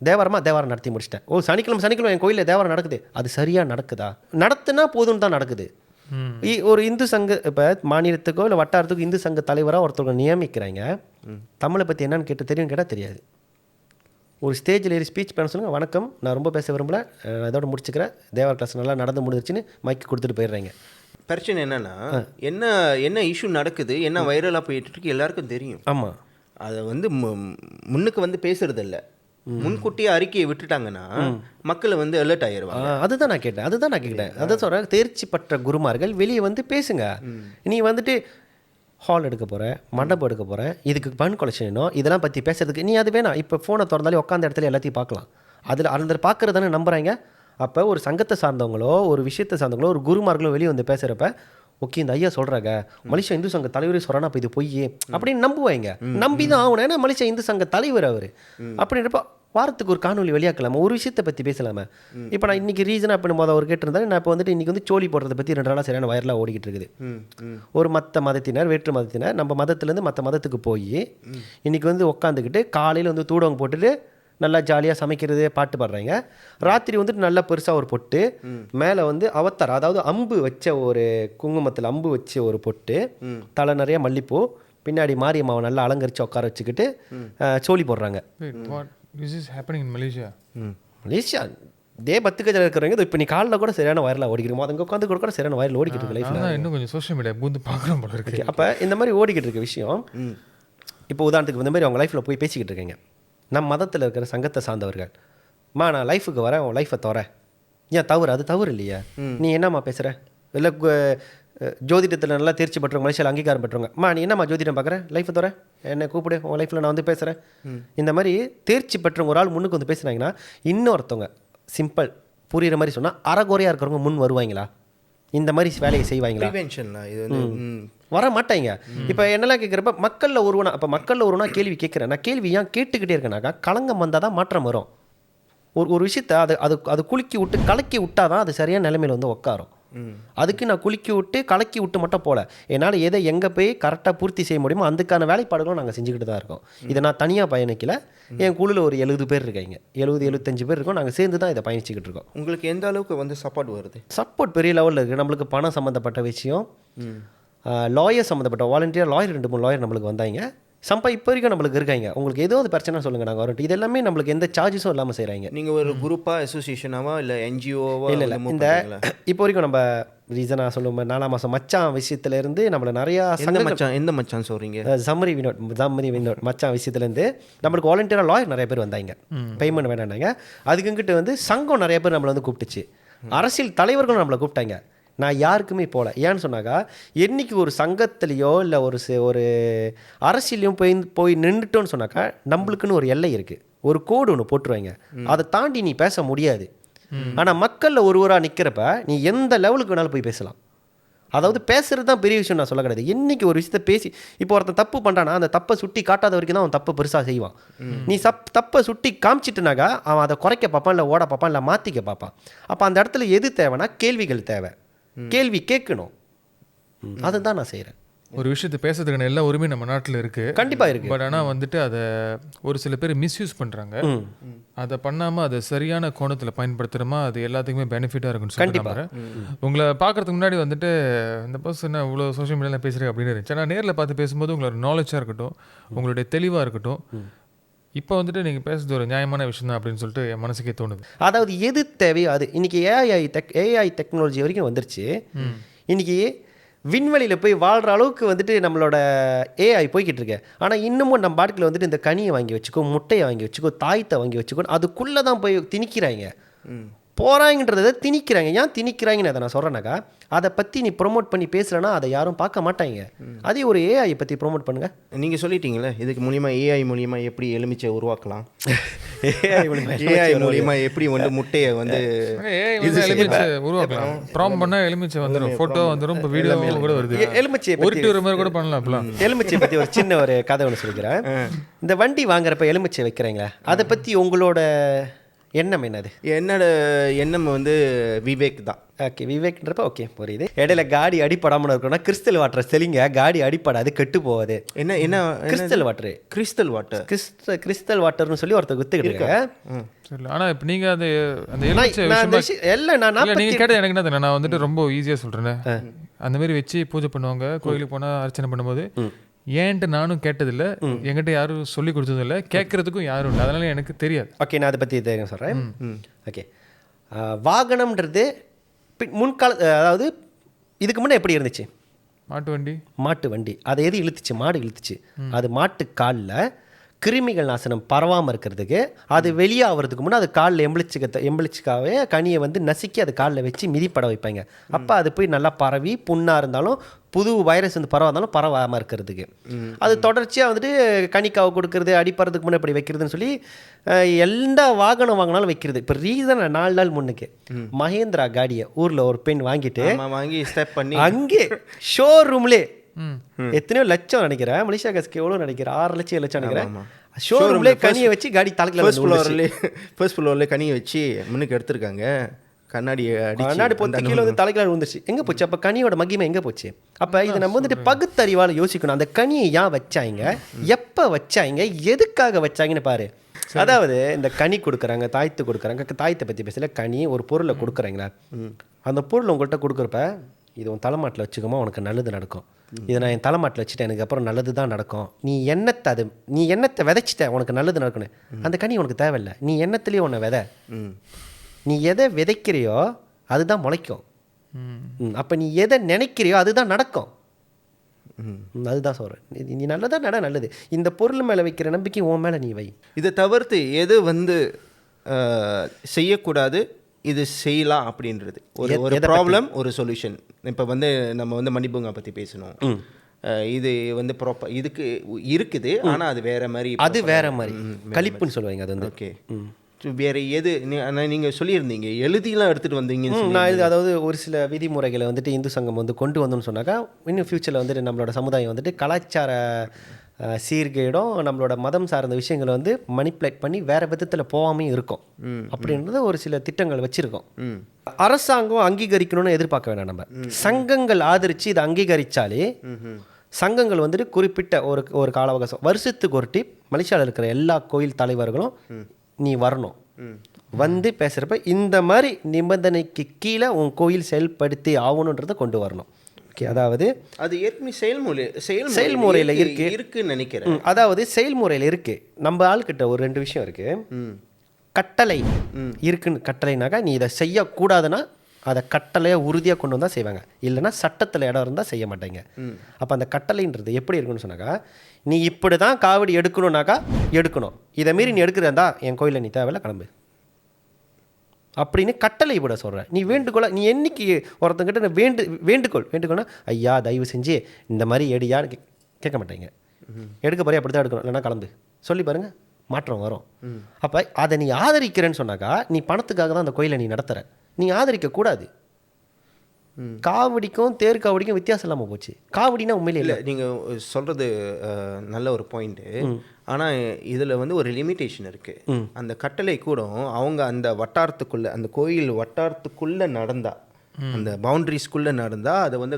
தேவாரம் நடத்தி முடிச்சிட்டேன். சனிக்கிழமை என் கோயிலில் தேவாரம் நடக்குது, அது சரியாக நடக்குதா? நடத்துனா போதும்னு தான் நடக்குது. ஒரு இந்து சங்க இப்போ மாநிலத்துக்கோ இல்லை வட்டாரத்துக்கோ இந்து சங்க தலைவராக ஒருத்தவங்க நியமிக்கிறாங்க, தமிழை பற்றி என்னன்னு கேட்டால் தெரியாது. ஒரு ஸ்டேஜில் ஏறி ஸ்பீச் பண்ண சொல்லுங்கள், வணக்கம் நான் ரொம்ப பேச விரும்பல, நான் இதோட முடிச்சுக்கிறேன், தேவார கிளாஸ் நல்லா நடந்து முடிஞ்சிச்சுன்னு மைக்கு கொடுத்துட்டு போயிடுறாங்க. பிரச்சனை என்னன்னா, என்ன இஷ்யூ நடக்குது, என்ன வைரலாக போயிட்டு இருக்கு எல்லாருக்கும் தெரியும். ஆமாம், அதை வந்து முன்னுக்கு வந்து பேசுறது இல்லை, முன்கூட்டியே அறிக்கையை விட்டுட்டாங்கன்னா மக்களை வந்து அலர்ட் ஆயிடுவாங்க. அதுதான் நான் கேட்டேன். அதான் சொல்கிறேன், தேர்ச்சி பெற்ற குருமார்கள் வெளியே வந்து பேசுங்க. நீ வந்துட்டு ஹால் எடுக்க போகிறேன், மண்டபம் எடுக்க போகிறேன், இதுக்கு பண் கொலெக்ஷனும் இதெல்லாம் பற்றி பேசுறதுக்கு நீ அது வேணாம். இப்போ ஃபோனை திறந்தாலே உட்காந்த இடத்துல எல்லாத்தையும் பார்க்கலாம். அதில் பார்க்குறது தானே நம்புகிறாங்க. அப்போ ஒரு சங்கத்தை சார்ந்தவங்களோ ஒரு விஷயத்தை சார்ந்தவங்களோ ஒரு குருமார்களோ வெளியே வந்து பேசுகிறப்ப, ஓகே இந்த ஐயா சொல்கிறாங்க மலேசியா இந்து சங்க தலைவரே சொல்கிறானா, அப்போ இது பொய் அப்படின்னு நம்புவாங்க. நம்பி தான் ஆகணும், ஏன்னா மலேசியா இந்து சங்க தலைவர் அவர். அப்படின்றப்ப வாரத்துக்கு ஒரு காணொலி வெளியாக்கலாமா, ஒரு விஷயத்தை பற்றி பேசலாமா? இப்போ நான் இன்றைக்கி ரீசனாக இப்போ அவர் கேட்டிருந்தேன். நான் இப்போ வந்துட்டு இன்றைக்கி வந்து சோழி போடுறதை பற்றி 2 நாளாக சரியான வைரலாக ஓடிக்கிட்டு இருக்குது. ஒரு மற்ற மதத்தினர் வேற்று மதத்தினர் நம்ம மதத்துலேருந்து மற்ற மதத்துக்கு போய் இன்றைக்கி வந்து உட்காந்துக்கிட்டு காலையில் வந்து தூடவங்க போட்டுட்டு நல்லா ஜாலியாக சமைக்கிறது, பாட்டு பாடுறாங்க. ராத்திரி வந்துட்டு நல்லா பெருசாக ஒரு பொட்டு, மேலே வந்து அவத்தார், அதாவது அம்பு வச்ச ஒரு குங்குமத்தில் அம்பு வச்ச ஒரு பொட்டு, தலை நிறைய மல்லிப்பூ, பின்னாடி மாரியம்மாவை நல்லா அலங்கரித்து உட்கார வச்சுக்கிட்டு சோழி போடுறாங்க. மலேசியா டே 10 கஜில் இருக்கிறவங்க இப்போ நீ காலில் கூட சரியான வைரலாக ஓடிக்கிறோம், அதுங்க உட்காந்து கூட சரியான வைரல் ஓடிக்கிட்டு இருக்கு லைஃப்பில். இன்னும் கொஞ்சம் சோஷியல் மீடியா பூந்து பார்க்குறோம் போல இருக்கு. அப்போ இந்த மாதிரி ஓடிக்கிட்டு இருக்க விஷயம், இப்போ உதாரணத்துக்கு இந்த மாதிரி அவங்க லைஃப்பில் போய் பேசிக்கிட்டு இருக்கீங்க. நம்ம மதத்தில் இருக்கிற சங்கத்தை சார்ந்தவர்கள், நான் லைஃபுக்கு வரேன், உன் லைஃப்பை தோற, ஏன் தவறு? அது தவறு இல்லையா? நீ என்னம்மா பேசுகிற? இல்லை ஜோதிடத்தில் நல்லா தேர்ச்சி பெற்றவங்க, மலேசியாவில் அங்கீகாரம் பெற்றவங்க, நீ என்னம்மா ஜோதிடம் பார்க்குற, லைஃப்பை தோற, என்னை கூப்பிடு, உன் லைஃப்பில் நான் வந்து பேசுகிறேன். இந்த மாதிரி தேர்ச்சி பெற்றவங்க ஒரு ஆள் முன்னுக்கு வந்து பேசுனாங்கன்னா இன்னொருத்தவங்க சிம்பிள் புரிகிற மாதிரி சொன்னால் அறகுறையாக இருக்கிறவங்க முன் வருவாங்களா? இந்த மாதிரி வேலையை செய்வாங்களா? ப்ரிவென்ஷன்ல இது வந்து வர மாட்டாங்க. இப்போ என்னெல்லாம் கேட்குறப்ப மக்களில் ஒருவனா, இப்போ மக்களில் ஒருவனா கேள்வி கேட்குறேன். நான் கேள்வி ஏன் கேட்டுக்கிட்டே இருக்கேனாக்கா, களங்கம் வந்தால் தான் மாற்றம் வரும். ஒரு விஷயத்தை அது குலுக்கி விட்டு கலக்கி விட்டால் தான் அது சரியான நிலைமையில் வந்து உட்காரும். அதுக்கு நான் குலுக்கி விட்டு கலக்கி விட்டு மட்டும் போல, என்னால் எதை எங்கே போய் கரெக்டாக பூர்த்தி செய்ய முடியுமோ அதுக்கான வேலைப்பாடுகளும் நாங்கள் செஞ்சுக்கிட்டு தான் இருக்கோம். இதை நான் தனியாக பயணிக்கல, என் குழுவில் ஒரு 70 பேர் இருக்காங்க, 70-75 பேர் இருக்கோம். நாங்கள் சேர்ந்து தான் இதை பயணிச்சுக்கிட்டு இருக்கோம். உங்களுக்கு எந்த அளவுக்கு வந்து சப்போர்ட் வருது? சப்போர்ட் பெரிய லெவலில் இருக்குது. நம்மளுக்கு பணம் சம்மந்தப்பட்ட விஷயம், லாயர் சம்மந்தப்பட்ட வாலண்டியர் லாயர் 2-3 லாயர் நம்மளுக்கு வந்தாங்க. இப்போ வரைக்கும் நம்மளுக்கு இருக்காங்க. உங்களுக்கு ஏதோ ஒரு பிரச்சனை சொல்லுங்கள், நாங்கள் வரோம். இது எல்லாமே நம்மளுக்கு எந்த சார்ஜஸும் இல்லாமல் செய்கிறாங்க. நீங்கள் ஒரு குரூப்பாக அசோசியேஷனாவா இல்லை என்ஜிஓவா? இல்லை இந்த இப்போ வரைக்கும் நம்ம ரீசனாக சொல்லுவோம், 4ஆம் மாதம் மச்சான் விஷயத்துலேருந்து நம்மளை நிறையா எந்த மச்சான் சொல்கிறீங்க? ஜம்மரி வினோட் மச்சான் விஷயத்துலேருந்து நம்மளுக்கு வாலண்டியராக லாயர் நிறைய பேர் வந்தாங்க. பேமெண்ட் வேணாண்டாங்க. அதுக்குங்கிட்ட வந்து சங்கம் நிறைய பேர் நம்மளை வந்து கூப்பிட்டுச்சு. அரசியல் தலைவர்களும் நம்மளை கூப்பிட்டாங்க. நான் யாருக்குமே போகல. ஏன்னு சொன்னாக்கா, என்றைக்கு ஒரு சங்கத்துலேயோ இல்லை ஒரு அரசியலையும் போய் நின்றுட்டோன்னு சொன்னாக்கா, நம்மளுக்குன்னு ஒரு எல்லை இருக்குது, ஒரு கோடு ஒன்று போட்டுருவாங்க. அதை தாண்டி நீ பேச முடியாது. ஆனால் மக்களில் ஒருவராக நிற்கிறப்ப நீ எந்த லெவலுக்கு வேணாலும் போய் பேசலாம். அதாவது பேசுகிறது தான் பெரிய விஷயம் நான் சொல்ல கிடையாது. இன்றைக்கி ஒரு விஷயத்தை பேசி, இப்போ ஒருத்தன் தப்பு பண்ணுறான்னா அந்த தப்பை சுட்டி காட்டாத வரைக்கும் தான் அவன் தப்பு பெருசாக செய்வான். நீ தப்பை சுட்டி காமிச்சிட்டுனாக்கா அவன் அதை குறைக்க பார்ப்பான், இல்லை ஓட பார்ப்பான், இல்லை மாற்றிக்க பார்ப்பான். அப்போ அந்த இடத்துல எது தேவைன்னா கேள்விகள் தேவை, கேள்வி கேட்கணும். அதுதான் நான் செய்கிறேன். ஒரு விஷயத்தை பேசுறதுக்கான எல்லா உரிமையும் நம்ம நாட்டில் இருக்குது, கண்டிப்பாக இருக்குது. பட் ஆனால் வந்துட்டு அதை ஒரு சில பேர் மிஸ்யூஸ் பண்ணுறாங்க. அதை பண்ணாமல் அதை சரியான கோணத்தில் பயன்படுத்துகிறோமா, அது எல்லாத்துக்குமே பெனிஃபிட்டாக இருக்குன்னு சொல்லி உங்களை பார்க்குறதுக்கு முன்னாடி வந்துட்டு இந்த பர்சன் இவ்வளோ சோஷியல் மீடியாவில் பேசுகிறேன் அப்படின்னு இருந்துச்சு. ஆனால் நேரில் பார்த்து பேசும்போது உங்களோட நாலேஜாக இருக்கட்டும், உங்களுடைய தெளிவாக இருக்கட்டும், இப்போ வந்துட்டு நீங்கள் பேசுறது ஒரு நியாயமான விஷயம் தான் அப்படின்னு சொல்லிட்டு என் மனசுக்கே தோணுது. அதாவது எது தேவையோ அது. இன்றைக்கி ஏஐ டெக்னாலஜி வரைக்கும் வந்துருச்சு. இன்றைக்கி விண்வெளியில் போய் வாழ்கிற அளவுக்கு வந்துட்டு நம்மளோட ஏஐ போய்கிட்டு இருக்கு. ஆனால் இன்னமும் நம்ம பாட்டுக்கில் வந்துட்டு இந்த கனியை வாங்கி வச்சுக்கோ, முட்டையை வாங்கி வச்சுக்கோ, தாயத்தை வாங்கி வச்சுக்கோ, அதுக்குள்ளே தான் போய் திணிக்கிறாங்க. போகிறாங்கன்றதை திணிக்கிறாங்க. ஏன் திணிக்கிறாங்கன்னு அதை நான் சொல்கிறேன்னாக்கா, அதை பற்றி நீ ப்ரொமோட் பண்ணி பேசுகிறேன்னா அதை யாரும் பார்க்க மாட்டாங்க. அதே ஒரு ஏஐ பற்றி ப்ரொமோட் பண்ணுங்கள். நீங்கள் சொல்லிட்டீங்களே, இதுக்கு மூலிமா ஏஐ மூலிமா எப்படி எலுமிச்சை உருவாக்கலாம், ஏஐ மூலிமா எப்படி வந்து முட்டையை வந்து எலுமிச்சை உருவாக்கலாம். ப்ராம் பண்ணால் எலுமிச்சை வந்துடும், ஃபோட்டோ வந்துடும், இப்போ வீடியோ கூட வருது. எலுமிச்சை ஒரு மாதிரி கூட பண்ணலாம். அப்பலாம் எலுமிச்சை பற்றி ஒரு சின்ன ஒரு கதை ஒன்று சொல்லிக்கிறேன். இந்த வண்டி வாங்குறப்ப எலுமிச்சை வைக்கிறீங்களா, அதை பற்றி உங்களோட எண்ணம் என்னது? என்னோட எண்ணம் வந்து விவேக் தான். ஓகே, விவேக்ன்றப்ப ஓகே புரியுது. இடையில காடி அடிப்படாமல் இருக்கணும்னா கிறிஸ்டல் வாட்டர் செல்லிங்க, காடி அடிப்படாது, கெட்டு போகாது. என்ன கிறிஸ்டல் வாட்டர், கிறிஸ்டல் வாட்டர்னு சொல்லி ஒருத்தர் வித்துக்கிட்டு இருக்காங்க. ஆனால் இப்போ நீங்கள் அந்த நீங்கள் கேட்டது எனக்கு என்ன, நான் வந்துட்டு ரொம்ப ஈஸியாக சொல்கிறேன். அந்த மாதிரி வச்சு பூஜை பண்ணுவாங்க, கோயிலுக்கு போனால் அர்ச்சனை பண்ணும்போது. ஏன்ட்டு நானும் கேட்டதில்லை, என்கிட்ட யாரும் சொல்லி கொடுத்ததில்லை, கேட்குறதுக்கும் யாரும் இல்லை, அதனால எனக்கு தெரியாது. ஓகே, நான் அதை பற்றி தெரியும் சொல்கிறேன். ஓகே, வாகனம்ன்றது முன்கால, அதாவது இதுக்கு முன்னே எப்படி இருந்துச்சு? மாட்டு வண்டி. அதை எது இழுத்துச்சு? மாடு இழுத்துச்சு. அது மாட்டு காலில் கிருமிகள் நாசனம் பரவாமல் இருக்கிறதுக்கு, அது வெளியே ஆகிறதுக்கு முன்னே அது காலில் எம்பளிச்சுக்காவே கனியை வந்து நசுக்கி அது காலில் வச்சு மிதிப்பட வைப்பாங்க. அப்போ அது போய் நல்லா பரவி புண்ணாக இருந்தாலும் புது வைரஸ் வந்து பரவாதாலும் பரவாமல் இருக்கிறதுக்கு. அது தொடர்ச்சியாக வந்துட்டு கனிக்காவை கொடுக்குறது, அடிப்பறதுக்கு முன்னே இப்படி வைக்கிறதுன்னு சொல்லி எந்த வாகனம் வாங்கினாலும் வைக்கிறது. இப்போ ரீசன் 4 நாள் முன்னுக்கு மஹேந்திரா காடியை ஊரில் ஒரு பெண் வாங்கி ஸ்டெப் பண்ணி அங்கே ஷோரூம்லே எத்தனையோ லட்சம் நினைக்கிறேன், மலேசியா கஸ்க்கு எவ்வளோ நினைக்கிறேன், 6 லட்சம் 7 லட்சம் நினைக்கிறேன், ஷோரூம்லேயே கனியை வச்சு காடி தலைக்கில் ஃபர்ஸ்ட் ஃப்ளோர்லேயே கனியை வச்சு முன்னுக்கு எடுத்திருக்காங்க. கண்ணாடி பொத்து கீழே வந்து தலைக்கில் விழுந்துச்சு. எங்கே போச்சு? அப்போ கனியோட மகிமை எங்கே போச்சு? அப்போ இது நம்ம வந்துட்டு பகுத்தறிவால் யோசிக்கணும். அந்த கனியை ஏன் வச்சாங்க, எப்போ வச்சாங்க, எதுக்காக வச்சாங்கன்னு பாரு. அதாவது இந்த கனி கொடுக்குறாங்க, தாயத்து கொடுக்குறாங்க. தாயத்தை பற்றி பேசல, கனி ஒரு பொருளை கொடுக்குறாங்களா, அந்த பொருள் உங்கள்கிட்ட கொடுக்குறப்ப இது உன் தலைமாட்டில் வச்சுக்கோமா, உனக்கு நல்லது நடக்கும். இதை நான் என் தலைமாட்டில் வச்சுட்டேன், எனக்கு அப்புறம் நல்லது தான் நடக்கும். நீ எண்ணத்தை விதைச்சிட்ட, உனக்கு நல்லது நடக்கணும். அந்த கனி உனக்கு தேவையில்லை, நீ எண்ணத்துலேயே உன்னை விதை. நீ எதை விதைக்கிறியோ அதுதான் முளைக்கும். அப்போ நீ எதை நினைக்கிறியோ அதுதான் நடக்கும். அதுதான் சொல்கிறேன். நீ நல்லதாக நட, நல்லது. இந்த பொருள் மேலே வைக்கிற நம்பிக்கை உன் மேலே நீ வை. இதை தவிர்த்து எது வந்து செய்யக்கூடாது, இது செய்யலாம் அப்படின்றது ஒரு ப்ராப்ளம், ஒரு சொல்யூஷன். இப்போ வந்து நம்ம வந்து மன்னிப்புங்க பற்றி பேசணும். இது வந்து ப்ராப்பர் இதுக்கு இருக்குது, ஆனால் அது வேற மாதிரி, கழிப்புன்னு சொல்லுவாங்க. அது வந்து ஓகே வேறு எது நீங்கள் சொல்லியிருந்தீங்க எழுதிலாம் எடுத்துகிட்டு வந்தீங்கன்னு சொல்லி. நான் இது அதாவது ஒரு சில விதிமுறைகளை வந்துட்டு இந்து சங்கம் வந்து கொண்டு வந்தோம்னு சொன்னாக்கா இன்னும் ஃப்யூச்சரில் வந்துட்டு நம்மளோட சமுதாயம் வந்துட்டு கலாச்சார சீர்கேடும் நம்மளோட மதம் சார்ந்த விஷயங்களை வந்து மணிப்புலேட் பண்ணி வேறு விதத்தில் போகாமையும் இருக்கும் அப்படின்றது ஒரு சில திட்டங்கள் வச்சுருக்கோம். அரசாங்கம் அங்கீகரிக்கணும்னு எதிர்பார்க்க வேணாம். நம்ம சங்கங்கள் ஆதரித்து இதை அங்கீகரித்தாலே சங்கங்கள் வந்துட்டு குறிப்பிட்ட ஒரு கால அவகாசம் வருஷத்துக்கு ஒரு டீப் மலேசியாவில் இருக்கிற எல்லா கோயில் தலைவர்களும் நீ வரணும், வந்து பேசுகிறப்ப இந்த மாதிரி நிபந்தனைக்கு கீழே உன் கோயில் செயல்படுத்தி ஆகணுன்றதை கொண்டு வரணும். ஓகே, அதாவது அது ஏற்கனவே செயல்முறையில் இருக்குன்னு நினைக்கிறேன். அதாவது செயல்முறையில் இருக்குது. நம்ம ஆள்கிட்ட ஒரு 2 விஷயம் இருக்குது. கட்டளை இருக்குன்னு, கட்டளைனாக்கா நீ இதை செய்யக்கூடாதுன்னா அதை கட்டளையாக உறுதியாக கொண்டு வந்தால் செய்வாங்க, இல்லைன்னா சட்டத்தில் இடம் இருந்தால் செய்ய மாட்டாங்க. அப்போ அந்த கட்டளைன்றது எப்படி இருக்குன்னு சொன்னாக்கா, நீ இப்படி தான் காவடி எடுக்கணுன்னாக்கா எடுக்கணும், இதை மீறி நீ எடுக்கிறதா என் கோயிலில் நீ தேவையில்ல கிளம்பு அப்படின்னு கட்டளை விட சொல்கிறேன். நீ வேண்டுகோளை நீ என்னைக்கு ஒருத்தங்கிட்ட வேண்டுகோள்னா ஐயா தயவு செஞ்சு இந்த மாதிரி எடுயான்னு கேட்க மாட்டேங்க. எடுக்க போறியா அப்படி தான் எடுக்கணும், இல்லைன்னா கிளம்பு சொல்லி பாருங்கள், மாற்றம் வரும். அப்போ அதை நீ ஆதரிக்கிறேன்னு சொன்னாக்கா நீ பணத்துக்காக தான் அந்த கோயிலை நீ நடத்துகிற, நீ ஆதரிக்கக்கூடாது. காவடிக்கும் தேர் காவடிக்கும் வித்தியாசம் இல்லாமல் போச்சு. காவடினா உண்மையிலே இல்லை, நீங்கள் சொல்கிறது நல்ல ஒரு பாயிண்ட்டு. ஆனால் இதில் வந்து ஒரு லிமிட்டேஷன் இருக்குது. அந்த கட்டளை கூட அவங்க அந்த வட்டாரத்துக்குள்ளே, அந்த கோயில் வட்டாரத்துக்குள்ளே நடந்தா, அந்த பவுண்டரிஸ்குள்ளே நடந்தால் அதை வந்து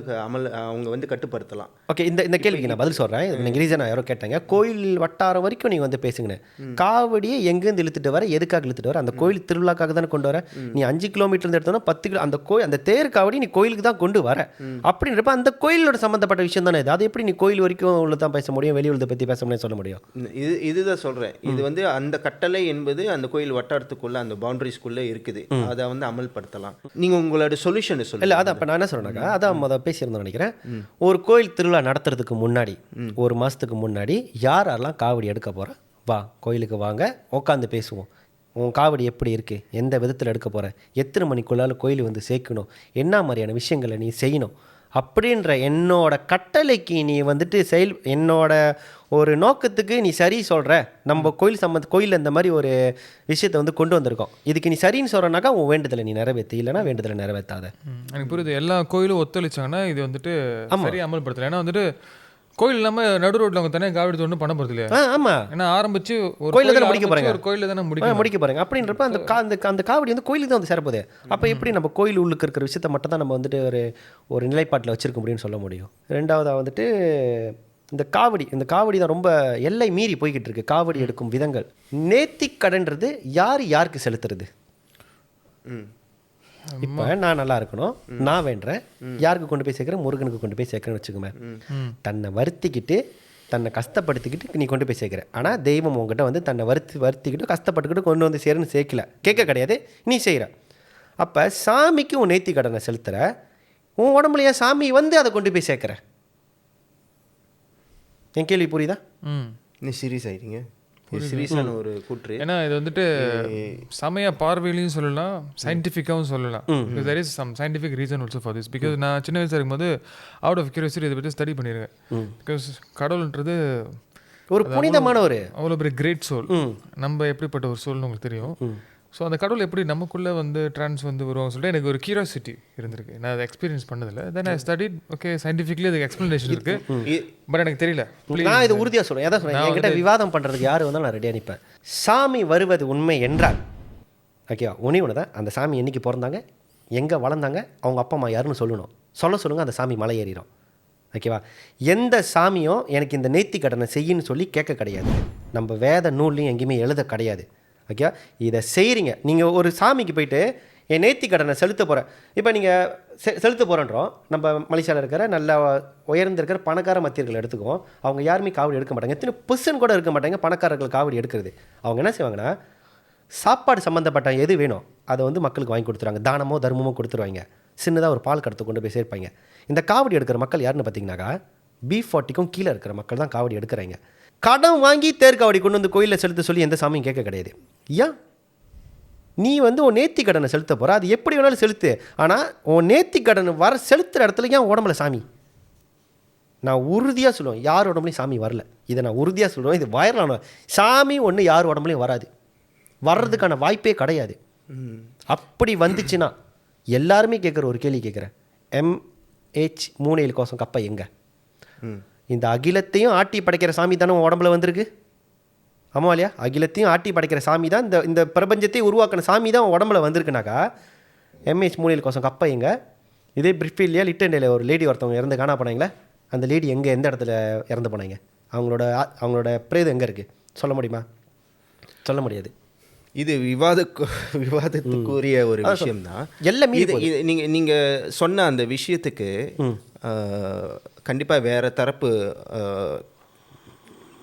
அவங்க வந்து கட்டுப்படுத்தலாம். ஓகே, இந்த கேள்விக்கு நான் பதில் சொல்கிறேன். எனக்கு ரீசன் யாரோ கேட்டாங்க, கோயில் வட்டாரம் வரைக்கும் நீங்கள் வந்து பேசுங்கண்ணே. காவடியை எங்கேருந்து இழுத்துட்டு வர, எதுக்காக இழுத்துட்டு வர? அந்த கோயில் திருவிழாக்காக தானே கொண்டு வர. நீ 5 கிலோமீட்டர்லேருந்து எடுத்தோன்னா 10 கிலோ அந்த தேர் காவடி நீ கோயிலுக்கு தான் கொண்டு வர. அப்படின்றப்ப அந்த கோயிலோட சம்மந்தப்பட்ட விஷயம் தானே இது. அது எப்படி நீ கோயில் வரைக்கும் உள்ள தான் பேச முடியும், வெளி உள்ளதை பற்றி பேச முடியும் சொல்ல முடியும்? இதுதான் சொல்கிறேன். இது வந்து அந்த கட்டளை என்பது அந்த கோயில் வட்டாரத்துக்குள்ளே, அந்த பவுண்டரிஸ்குள்ளே இருக்குது. அதை வந்து அமல்படுத்தலாம். நீங்கள் உங்களோட சொல்யூஷன் இல்லை, அதை அப்போ நான் என்ன சொல்கிறேன்னாக்கா, அதான் பேசியிருந்தோம் நினைக்கிறேன். ஒரு கோயில் திருவிழா நடத்துறதுக்கு முன்னாடி 1 மாதத்துக்கு முன்னாடி யாரெல்லாம் காவடி எடுக்க போகிற, வா கோயிலுக்கு வாங்க, உட்காந்து பேசுவோம். உன் காவடி எப்படி இருக்குது, எந்த விதத்தில் எடுக்க போகிற, எத்தனை மணிக்குள்ளால் கோயில் வந்து சேர்க்கணும், என்ன மாதிரியான விஷயங்களை நீ செய்யணும் அப்படின்ற என்னோட கட்டளைக்கு நீ வந்துட்டு என்னோட ஒரு நோக்கத்துக்கு நீ சரி சொல்கிற. நம்ம கோயிலில் இந்த மாதிரி ஒரு விஷயத்தை வந்து கொண்டு வந்திருக்கோம், இதுக்கு நீ சரின்னு சொல்கிறனாக்கா உன் வேண்டுதலை நீ நிறைவேற்று, இல்லைனா வேண்டுதலை நிறைவேற்றாத. எனக்கு புரியுது. எல்லா கோயிலும் ஒத்துழைச்சாங்கன்னா இது வந்துட்டு சரியாக அமல்படுத்தலை. ஏன்னா வந்துட்டு கோயில் இல்லாமல் நடு ரோட்டில் அவங்க தனியாக காவடி ஒன்றும் பண்ண போகிறது இல்லையா? ஆமாம், ஏன்னா ஆரம்பிச்சு ஒரு கோயிலில் தானே முடிக்க போகிறாங்க, ஒரு கோயிலில் தானே முடிக்க போகிறாங்க. அப்படின்றப்ப அந்த காவடி வந்து கோயிலுக்கு தான் வந்து சேரப்போகுது. அப்போ எப்படி நம்ம கோயில் உள்ளுக்கு இருக்கிற விஷயத்த மட்டும் தான் நம்ம வந்துட்டு ஒரு நிலைப்பாட்டில் வச்சுருக்க முடியும்னு சொல்ல முடியும்? ரெண்டாவதாக வந்துட்டு இந்த காவடி தான் ரொம்ப எல்லை மீறி போய்கிட்டு இருக்கு. காவடி எடுக்கும் விதங்கள், நேர்த்திக்கடன்றது யாருக்கு செலுத்துறது? இப்போ நான் நல்லா இருக்கணும், நான் வேண்டுறேன், யாருக்கு கொண்டு போய் சேர்க்குறேன்? முருகனுக்கு கொண்டு போய் சேர்க்குறேன்னு வச்சுக்கோமே. தன்னை வருத்திக்கிட்டு, தன்னை கஷ்டப்படுத்திக்கிட்டு நீ கொண்டு போய் சேர்க்குற. ஆனால் தெய்வம் உங்ககிட்ட வந்து தன்னை வருத்திக்கிட்டு கஷ்டப்பட்டுக்கிட்டு கொண்டு வந்து சேருன்னு சேர்க்கல, கேட்க கிடையாது, நீ செய்கிற. அப்போ சாமிக்கு உன் நேர்த்தி கடனை செலுத்துகிற, உன் உடம்புலையா சாமி வந்து அதை கொண்டு போய் சேர்க்குற. என் கேள்வி புரியுதா? நீ சீரியஸ் ஆகிட்டீங்க. சீரியஸான ஒரு கூற்று. ஏன்னா இது வந்துட்டு சமய பார்வையிலையும் சொல்லலாம், சயின்டிஃபிக்காகவும் சொல்லலாம். There is some scientific reason also for this. Because நான் சின்ன வயசாக இருக்கும்போது அவுட் ஆஃப் கியூரியாசிட்டி இதை பற்றி ஸ்டடி பண்ணியிருக்கேன். பிகாஸ் கடவுள்ன்றது ஒரு புனிதமான அவ்வளோ பெரிய கிரேட் சோல். நம்ம எப்படிப்பட்ட ஒரு சோல்னு உங்களுக்கு தெரியும். ஸோ அந்த கடவுள் எப்படி நமக்குள்ளே வந்து ட்ரான்ஸ் வந்து வருவாங்க சொல்லிட்டு எனக்கு ஒரு கியூரியாசிட்டி இருந்திருக்கு. நான் அதை எக்ஸ்பீரியன்ஸ் பண்ணதில்லை. தென் ஐ ஸ்டடிட். ஓகே, சயின்டிஃபிக்லி அதுக்கு எக்ஸ்பிளனேஷன் இருக்குது, பட் எனக்கு தெரியல. நான் இது உறுதியாக சொல்லுவேன். எதாவது சொல்லுவேன், என்கிட்ட விவாதம் பண்ணுறதுக்கு யார் வந்தாலும் நான் ரெடியாக நிற்பேன். சாமி வருவது உண்மை என்றால் ஓகேவா, ஒன்று தான் அந்த சாமி என்றைக்கு பிறந்தாங்க, எங்கே வளர்ந்தாங்க, அவங்க அப்பா அம்மா யாருன்னு சொல்லுங்கள், அந்த சாமி மலை ஏறிடும். ஓகேவா, எந்த சாமியும் எனக்கு இந்த நேர்த்தி கடனை செய்யின்னு சொல்லி கேட்க கிடையாது, நம்ம வேத நூல்லையும் எங்கேயுமே எழுத கிடையாது. ஓகே, இதை செய்கிறீங்க நீங்கள் ஒரு சாமிக்கு போயிட்டு என் நேர்த்தி கடனை செலுத்த போகிறேன். இப்போ நீங்கள் செலுத்த போகிறோன்றோம், நம்ம மலேசியாவில் இருக்கிற நல்ல உயர்ந்திருக்கிற பணக்கார மத்தியர்கள் எடுத்துக்குவோம். அவங்க யாருமே காவடி எடுக்க மாட்டாங்க, எத்தனை % கூட இருக்க மாட்டாங்க பணக்காரர்கள் காவடி எடுக்கிறது. அவங்க என்ன செய்வாங்கன்னா, சாப்பாடு சம்மந்தப்பட்ட எது வேணும் அதை வந்து மக்களுக்கு வாங்கி கொடுத்துருவாங்க, தானமோ தர்மமோ கொடுத்துருவாங்க, சின்னதாக ஒரு பால் கடத்தை கொண்டு போய் சேர்ப்பாங்க. இந்த காவடி எடுக்கிற மக்கள் யாருன்னு பார்த்தீங்கன்னாக்கா B40க்கும் கீழே இருக்கிற மக்கள் தான் காவடி எடுக்கிறாங்க. கடன் வாங்கி தேர்காவடி கொண்டு வந்து கோயிலில் செலுத்த சொல்லி எந்த சாமியும் கேட்க கிடையாது. ஏன் நீ வந்து உன் நேர்த்தி கடனை செலுத்த போகிற, அது எப்படி வேணாலும் செலுத்து, ஆனால் உன் நேர்த்தி கடன் செலுத்துகிற இடத்துல ஏன் உடம்புல சாமி? நான் உறுதியாக சொல்லுவேன், யார் உடம்புலையும் சாமி வரல. இதை நான் உறுதியாக சொல்லுவேன், இது வைரலான சாமி ஒன்று யார் உடம்புலையும் வராது. வர்றதுக்கான வாய்ப்பே கிடையாது. அப்படி வந்துச்சுன்னா எல்லாருமே கேட்குற ஒரு கேள்வி கேட்குறேன், MH370 கோசம் கப்பை எங்க? இந்த அகிலத்தையும் ஆட்டி படைக்கிற சாமி தானே உன் உடம்புல வந்திருக்கு. ஆமா இல்லையா? அகிலத்தையும் ஆட்டி படைக்கிற சாமி தான், இந்த பிரபஞ்சத்தையும் உருவாக்கின சாமி தான் உன் உடம்புல வந்திருக்குனாக்கா MH370 கோசம் கப்பை எங்க? இதே பிரிஃபீல்லையா லிட்டன்டேல ஒரு லேடி ஒருத்தவங்க இறந்து காணா போனாங்களே, அந்த லேடி எங்கே, எந்த இடத்துல இறந்து போனாங்க? அவங்களோட பிரேதம் எங்கே இருக்குது? சொல்ல முடியுமா? சொல்ல முடியாது. இது விவாதத்துக்குரிய ஒரு விஷயம்தான். எல்லாம் நீங்கள் சொன்ன அந்த விஷயத்துக்கு கண்டிப்பாக வேறு தரப்பு